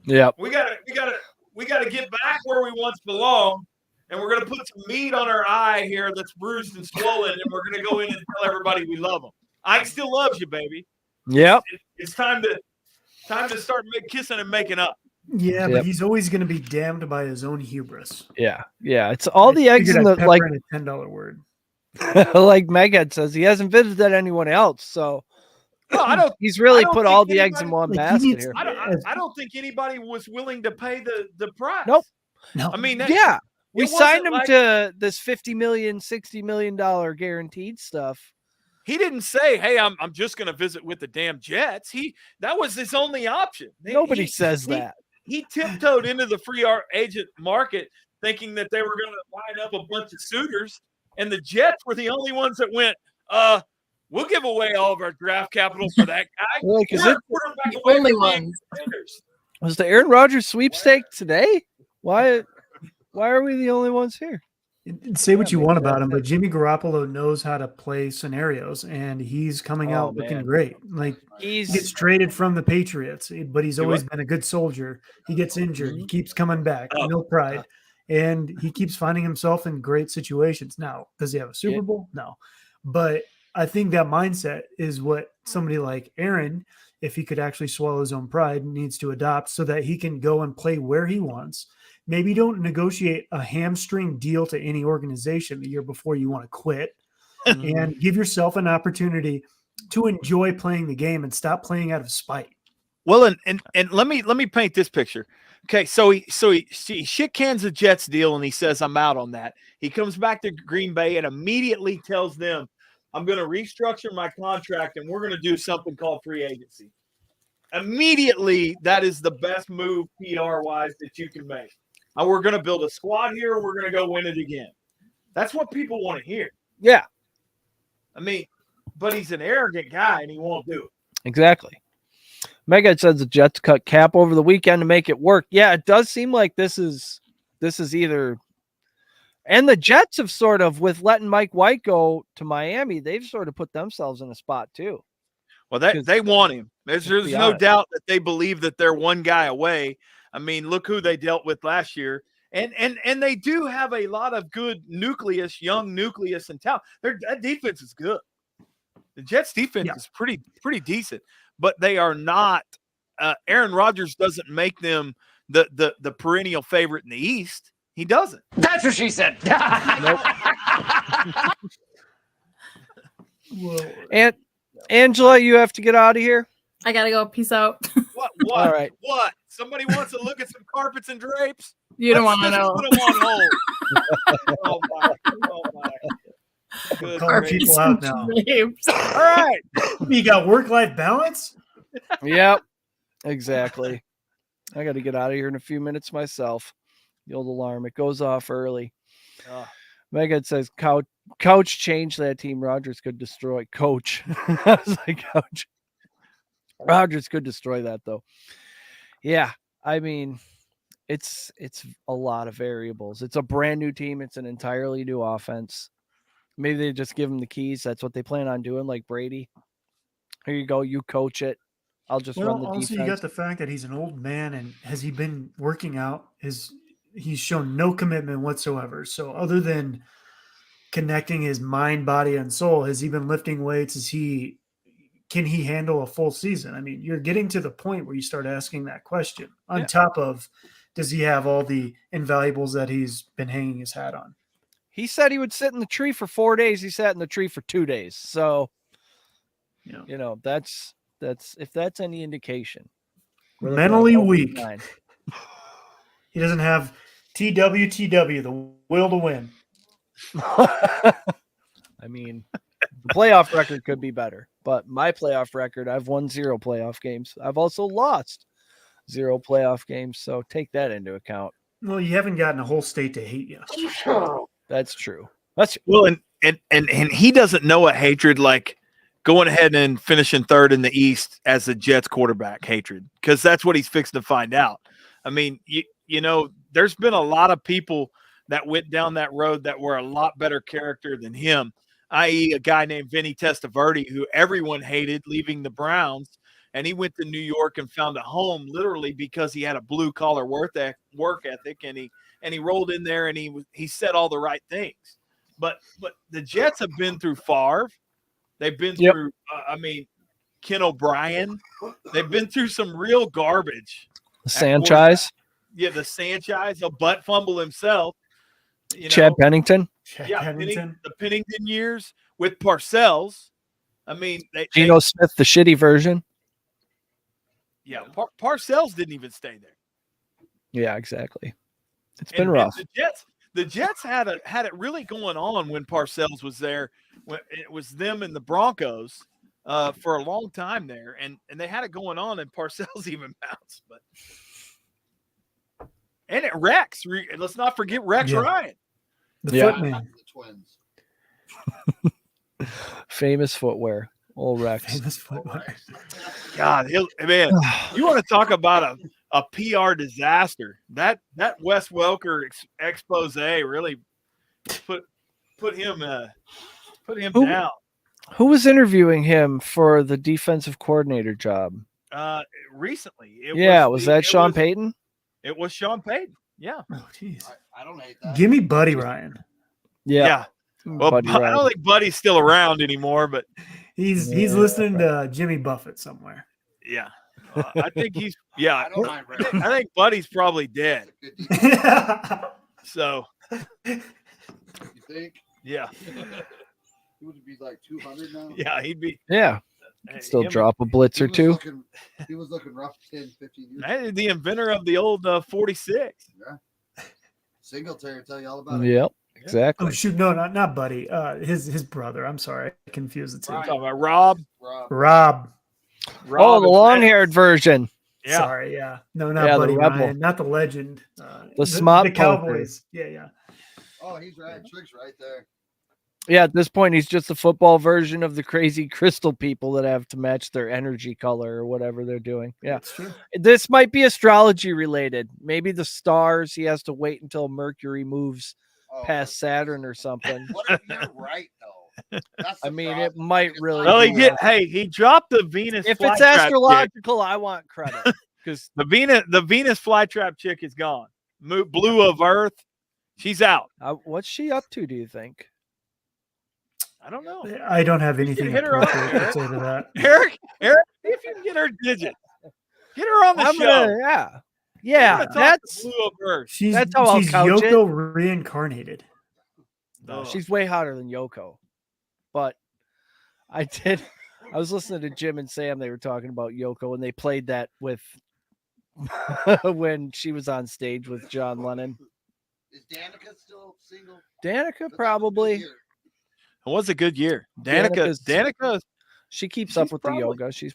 Yeah. We got to get back where we once belonged. And we're going to put some meat on our eye here that's bruised and swollen, and we're going to go in and tell everybody we love them. Ike still loves you, baby. Yep. It's time to start kissing and making up. Yeah, but he's always going to be damned by his own hubris. Yeah. It's all the eggs in the like a $10 word. Like Meghead says, he hasn't visited anyone else, so no, he's really put all the eggs in one basket here. I don't think anybody was willing to pay the price. Nope. No. I mean, we signed him to this $50 million, $60 million guaranteed stuff. He didn't say, "Hey, I'm just going to visit with the damn Jets." That was his only option. Nobody says that. He tiptoed into the free agent market thinking that they were going to line up a bunch of suitors, and the Jets were the only ones that went, "We'll give away all of our draft capital for that guy." Like, the only ones. Was the Aaron Rodgers sweepstake today? Why are we the only ones here? Say what you want about him, but Jimmy Garoppolo knows how to play scenarios, and he's coming out looking great. Like, he gets traded from the Patriots, but he's always been a good soldier. He gets injured. He keeps coming back. No pride. And he keeps finding himself in great situations. Now, does he have a Super Bowl? No. But I think that mindset is what somebody like Aaron, if he could actually swallow his own pride, needs to adopt so that he can go and play where he wants. Maybe don't negotiate a hamstring deal to any organization the year before you want to quit, and give yourself an opportunity to enjoy playing the game and stop playing out of spite. Well, and let me paint this picture. Okay, so he shit cans the Jets deal and he says, "I'm out on that." He comes back to Green Bay and immediately tells them, "I'm going to restructure my contract and we're going to do something called free agency." Immediately, that is the best move PR-wise that you can make. And we're going to build a squad here. We're going to go win it again. That's what people want to hear. Yeah. I mean, but he's an arrogant guy and he won't do it. Exactly. Meghead says the Jets cut cap over the weekend to make it work. Yeah, it does seem like this is either, and the Jets have sort of, with letting Mike White go to Miami, they've sort of put themselves in a spot too. Well, they want him. There's no doubt that they believe that they're one guy away. I mean, look who they dealt with last year. And they do have a lot of good young nucleus and talent. That defense is good. The Jets defense is pretty decent, but they are not Aaron Rodgers doesn't make them the perennial favorite in the East. He doesn't. That's what she said. And Angela, you have to get out of here. I gotta go. Peace out. What? All right. What? Somebody wants to look at some carpets and drapes? You don't want to know. Put them on hold. Oh my. Good Calling grief. people out now. Drapes. All right. You got work-life balance? Yep, exactly. I got to get out of here in a few minutes myself. The old alarm, it goes off early. Megan says, Couch changed that team. Rodgers could destroy. Coach. I was like, Couch. Rodgers could destroy that, though. Yeah, I mean, it's a lot of variables. It's a brand new team. It's an entirely new offense. Maybe they just give him the keys. That's what they plan on doing, like Brady. Here you go. You coach it. I'll just run the Also, defense. you got the fact that he's an old man, and has he been working out? He's shown no commitment whatsoever. So other than connecting his mind, body, and soul, has he been lifting weights? Can he handle a full season? I mean, you're getting to the point where you start asking that question. On top of, does he have all the invaluables that he's been hanging his hat on? He said he would sit in the tree for 4 days. He sat in the tree for 2 days. So, that's if that's any indication. Mentally weak. He doesn't have TWTW, the will to win. I mean, the playoff record could be better, but my playoff record, I've won 0 playoff games. I've also lost 0 playoff games. So take that into account. Well, you haven't gotten a whole state to hate you. That's true. Well, and he doesn't know a hatred like going ahead and finishing third in the East as the Jets quarterback hatred, because that's what he's fixing to find out. I mean, you know, there's been a lot of people that went down that road that were a lot better character than him, i.e. a guy named Vinny Testaverde, who everyone hated leaving the Browns. And he went to New York and found a home literally because he had a blue-collar work ethic, and he rolled in there and he said all the right things. But the Jets have been through Favre. They've been through, Ken O'Brien. They've been through some real garbage. Sanchez. Yeah, the Sanchez, a butt fumble himself. Chad Pennington. The Pennington years with Parcells. I mean, Geno Smith, the shitty version. Yeah, Parcells didn't even stay there. Yeah, exactly. It's been rough. The Jets had it really going on when Parcells was there. When it was them and the Broncos for a long time there, and they had it going on, and Parcells even bounced. And it Rex. Let's not forget Rex Ryan, the footman. The twins. Famous footwear. Old Rex. Famous footwear. God, man, you want to talk about a PR disaster? That Wes Welker expose really put him down. Who was interviewing him for the defensive coordinator job? Recently. Was that Sean Payton? It was Sean Payton. Yeah. Oh, jeez. I don't hate that. Give me Buddy Ryan. Yeah. Well, I don't think Buddy's still around anymore, but he's listening to Jimmy Buffett somewhere. Yeah. I think he's I don't mind Ray. I think Buddy's probably dead. So You think? yeah. He would be like 200 now? Yeah, he'd be Still drop a blitz or two. He was looking rough 10, 15 years ago. The inventor of the old 46. Yeah. Singletary will tell you all about it. Yep, exactly. Oh shoot, no, not Buddy. His brother. I'm sorry, I confused the two. Talking about Rob. Rob. Oh, the long-haired version. Yeah. Sorry, yeah. No, not Buddy Ryan, not the legend. The smart the Cowboys. Yeah. Oh, he's right. Trig's right there. Yeah, at this point, he's just a football version of the crazy crystal people that have to match their energy color or whatever they're doing. Yeah, that's true. This might be astrology related. Maybe the stars, he has to wait until Mercury moves past Saturn or something. What if you're right, though? I mean, it might really. Well, he dropped the Venus. If it's astrological, I want credit because the Venus flytrap chick is gone. Blue of Earth, she's out. What's she up to? Do you think? I don't know. I don't have anything hit her up, to say to that. Eric, if you can get her digit, get her on the show. Yeah. That's Blue of Earth. She's how I'll couch Yoko reincarnated. No, she's way hotter than Yoko. But I was listening to Jim and Sam. They were talking about Yoko, and they played that with when she was on stage with John Lennon. Is Danica still single? Danica probably. It was a good year. Danica's- Danica, She keeps She's up with the probably- yoga. She's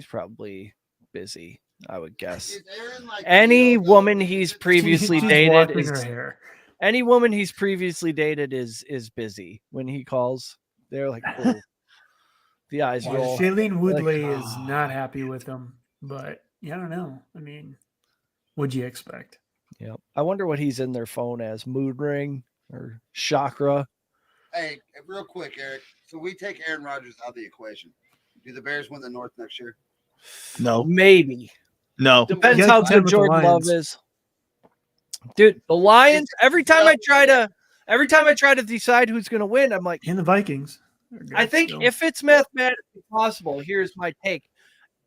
probably busy, I would guess. Is Aaron like Any yoga? woman he's previously She's dated washing her is hair. any woman he's previously dated is busy when he calls. They're like, oh, the eyes roll. Shailene Woodley Like, is not happy with him, but yeah, I don't know. I mean, what'd you expect? Yeah, I wonder what he's in their phone as, mood ring or chakra. Hey, real quick, Eric. So we take Aaron Rodgers out of the equation. Do the Bears win the North next year? no, Maybe no. depends You gotta how contend good with the Jordan Love Lions. is. Dude, the Lions. Every time I try to decide who's going to win, I'm like, And the Vikings. are good I think still. if it's mathematically possible, here's my take: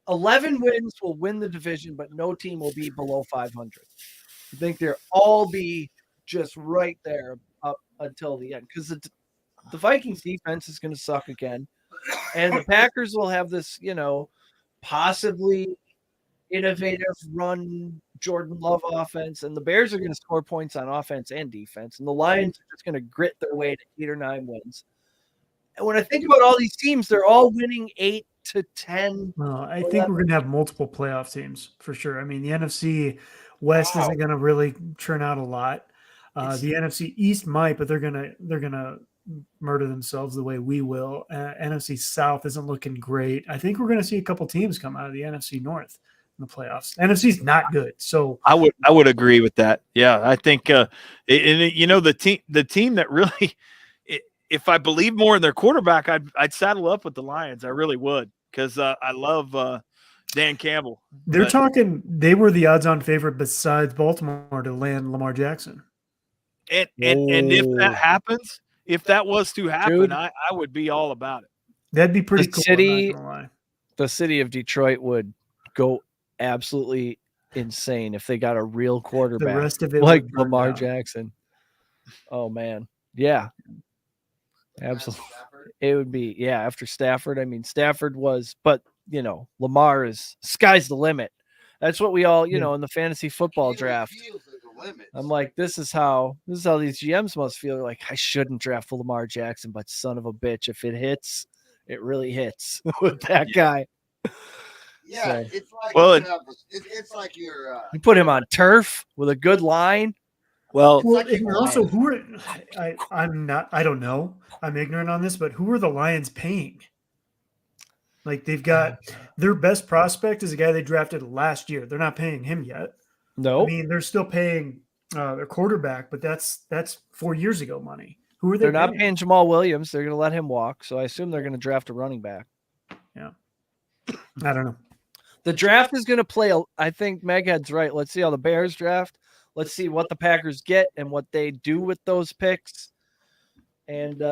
11 wins will win the division, but no team will be below 500. I think they'll all be just right there up until the end because the Vikings defense is going to suck again, and the Packers will have this, possibly innovative run Jordan Love offense, and the Bears are going to score points on offense and defense, and the Lions are just going to grit their way to 8 or 9 wins. And when I think about all these teams, they're all winning 8 to 10. Well, I think we're going to have multiple playoff teams for sure. I mean, the NFC West isn't going to really churn out a lot. The NFC East might, but they're gonna murder themselves the way we will. NFC South isn't looking great. I think we're going to see a couple teams come out of the NFC North in the playoffs. NFC's not good, so I would agree with that. Yeah, I think, the team that really, if I believe more in their quarterback, I'd saddle up with the Lions. I really would because I love Dan Campbell. they're But- talking. They were the odds-on favorite besides Baltimore to land Lamar Jackson. And if Whoa. that happens, if that was to happen, Dude. I would be all about it. That'd be pretty The cool. city- I'm not gonna lie. The city of Detroit would go absolutely insane if they got a real The quarterback rest of it like would burn Lamar down. Jackson. Oh man, yeah, absolutely. It would be after Stafford. I mean, Stafford was, but Lamar is sky's the limit. That's what we all in the fantasy football draft. I'm like, this is how these GMs must feel. They're like, I shouldn't draft Lamar Jackson, but son of a bitch, if it hits, it really hits with that guy. Yeah, So- it's like Well, it's like you're You put him on turf with a good line. Well, Well, like and you're also, lying. I don't know. I'm ignorant on this, but who are the Lions paying? Like they've got their best prospect is a guy they drafted last year. They're not paying him yet. No, I mean, they're still paying their quarterback, but that's 4 years ago money. Who are they they're not paying Jamal Williams. They're going to let him walk. So I assume they're going to draft a running back. I don't know. The draft is going to play. I think Meghead's right. Let's see how the Bears draft. Let's see what the Packers get and what they do with those picks. And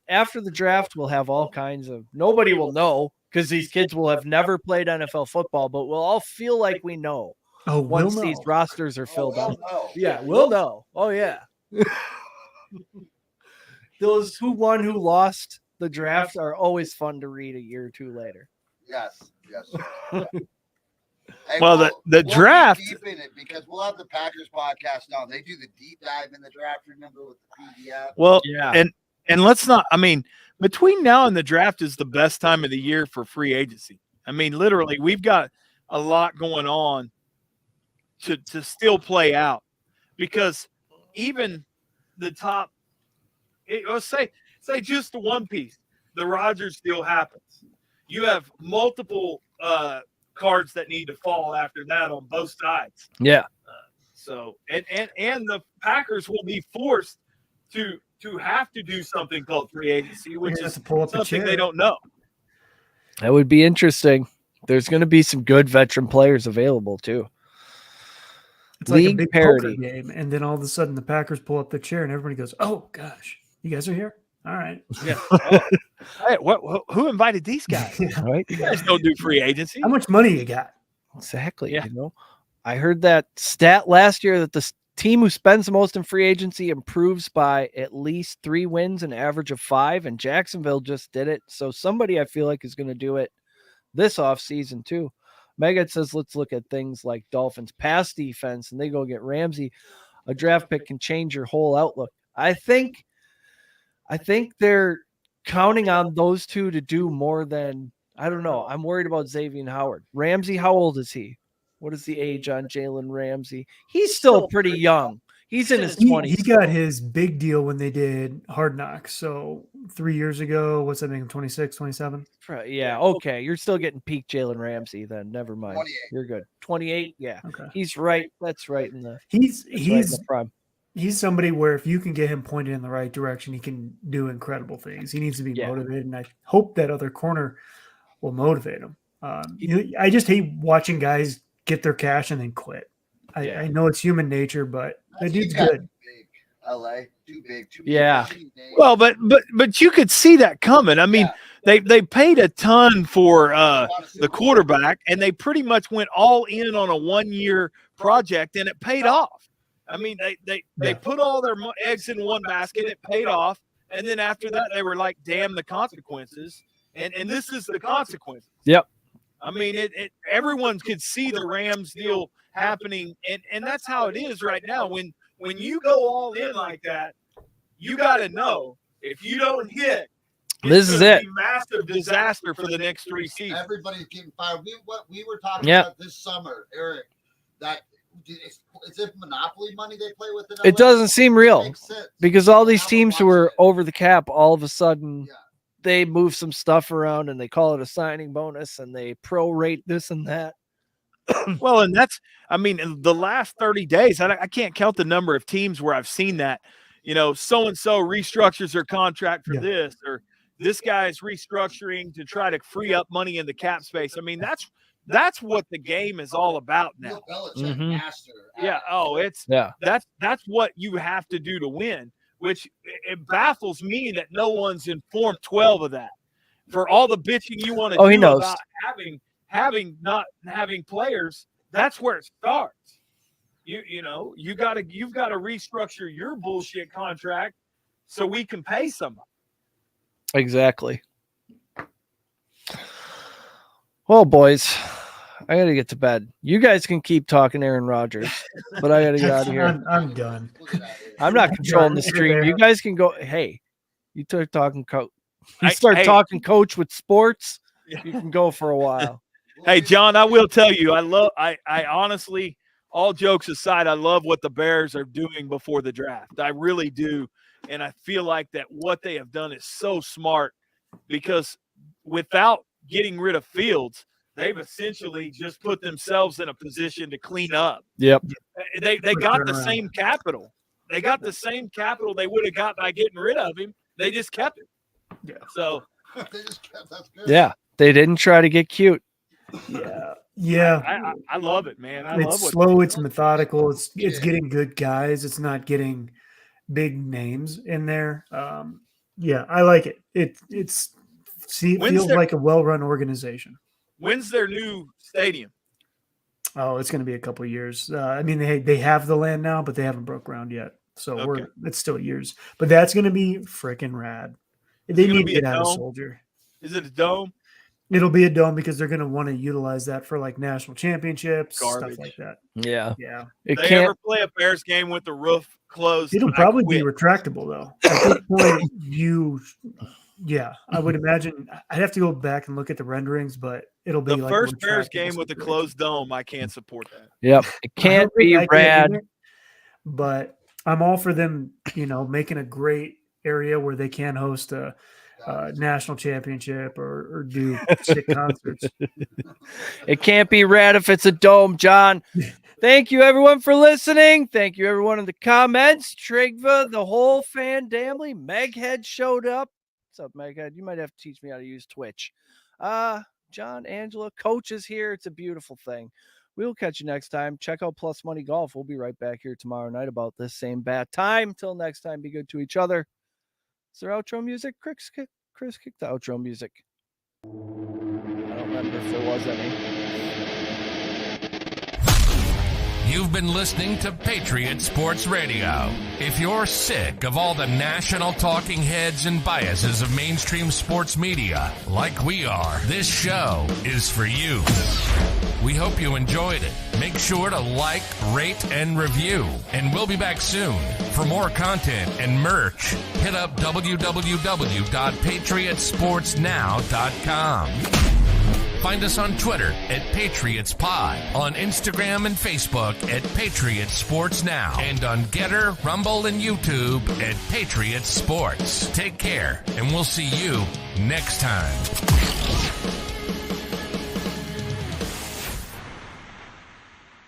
after the draft, we'll have all kinds of. Nobody will know because these kids will have never played NFL football, but we'll all feel like we know Oh, once we'll these know. rosters are filled well, out. no. Yeah, we'll know. Oh yeah. Those who won, who lost the draft are always fun to read a year or two later. Yes. Hey, Well, the we'll be draft- deep in it because we'll have the Packers podcast now. They do the deep dive in the draft. Remember with the PDF. well, Yeah. and let's not. I mean, between now and the draft is the best time of the year for free agency. I mean, literally, we've got a lot going on to still play out because even the top, let's say just the one piece, the Rodgers deal happens. You have multiple cards that need to fall after that on both sides. Yeah. So and the Packers will be forced to have to do something called free agency, We're which gonna have is to pull up the something chair. they don't know. That would be interesting. There's going to be some good veteran players available too. It's like a League big parody. poker game, and then all of a sudden the Packers pull up the chair, and everybody goes, "Oh gosh, you guys are here! All right." Yeah. Hey, who invited these guys? Right? You guys don't do free agency. How much money you got? Exactly. Yeah. I heard that stat last year that the team who spends the most in free agency improves by at least 3 wins, an average of 5, and Jacksonville just did it. So somebody I feel like is going to do it this offseason too. Megat says, let's look at things like Dolphins pass defense, and they go get Ramsey. A draft pick can change your whole outlook. I think I think they're counting on those two to do more than, I don't know. I'm worried about Xavier Howard. Ramsey, how old is he? What is the age on Jalen Ramsey? He's still pretty young. He's in his 20s. He got his big deal when they did Hard Knocks. So 3 years ago, what's that make him, 26, 27? Yeah, okay. You're still getting peak Jalen Ramsey then. Never mind. 28. You're good. 28, yeah. Okay. He's right. That's right in the He's right in the prime. He's somebody where if you can get him pointed in the right direction, he can do incredible things. He needs to be motivated, and I hope that other corner will motivate him. I just hate watching guys get their cash and then quit. I know it's human nature, but that dude's good. Big. LA, too big. Yeah. Well, but you could see that coming. I mean, they paid a ton for the quarterback, and they pretty much went all in on a 1-year project, and it paid off. I mean, they put all their eggs in one basket. It paid off, and then after that, they were like, "Damn the consequences," and this is the consequences. Yep. I mean, everyone could see the Rams deal happening, and that's how it is right now. When you go all in like that, you got to know if you don't hit, this is it. Massive disaster for the next 3 seasons. Everybody's getting fired. We were talking about this summer, Eric. That is it monopoly money they play with? It doesn't seem real because all these teams who are over the cap, all of a sudden they move some stuff around and they call it a signing bonus and they prorate this and that. Well, and that's, I mean, in the last 30 days, I can't count the number of teams where I've seen that, so-and-so restructures their contract for this, or this guy is restructuring to try to free up money in the cap space. I mean, that's what the game is all about now. Master. Yeah. Oh, that's what you have to do to win, which it baffles me that no one's informed 12 of that. For all the bitching you want to do about not having players, that's where it starts. You've got to restructure your bullshit contract so we can pay somebody. Exactly. Well, boys, I got to get to bed. You guys can keep talking Aaron Rodgers, but I got to get out of here. I'm done. I'm not controlling the stream. You guys can go. Hey, you start talking coach. Talking coach with sports. You can go for a while. Hey, John, I will tell you, I honestly, all jokes aside, I love what the Bears are doing before the draft. I really do. And I feel like that what they have done is so smart because without getting rid of Fields, they've essentially just put themselves in a position to clean up. Yep. They got the same capital. They got the same capital they would have got by getting rid of him. They just kept it. Yeah. So that's good. Yeah. They didn't try to get cute. Yeah. I love it, man. It's slow. It's methodical. It's getting good guys. It's not getting big names in there. I like it. It feels like a well-run organization. When's their new stadium? Oh, it's going to be a couple of years. I mean, they have the land now, but they haven't broke ground yet. So it's still years. But that's going to be freaking rad. They need to get out of Soldier. Is it a dome? It'll be a dome because they're going to want to utilize that for like national championships, stuff like that. Yeah. If they ever play a Bears game with the roof closed, it'll probably be retractable though. At this point, I would imagine. I'd have to go back and look at the renderings, but it'll be the first Bears game with a closed dome. I can't support that. Yep, it can't be rad. But I'm all for them, making a great area where they can host a national championship or do sick concerts. It can't be rad if it's a dome, John. Thank you, everyone, for listening. Thank you, everyone in the comments. Trigva, the whole fan family. Meghead showed up. What's up, Meghead? You might have to teach me how to use Twitch. John, Angela, Coach is here. It's a beautiful thing. We'll catch you next time. Check out Plus Money Golf. We'll be right back here tomorrow night about this same bat time. Till next time, be good to each other. Is there outro music? Chris, kick the outro music. I don't remember if there was any. You've been listening to Patriot Sports Radio. If you're sick of all the national talking heads and biases of mainstream sports media, like we are, this show is for you. We hope you enjoyed it. Make sure to like, rate, and review. And we'll be back soon. For more content and merch, hit up www.patriotsportsnow.com. Find us on Twitter at PatriotsPod, on Instagram and Facebook at Patriot Sports Now, and on Getter, Rumble, and YouTube at Patriot Sports. Take care, and we'll see you next time.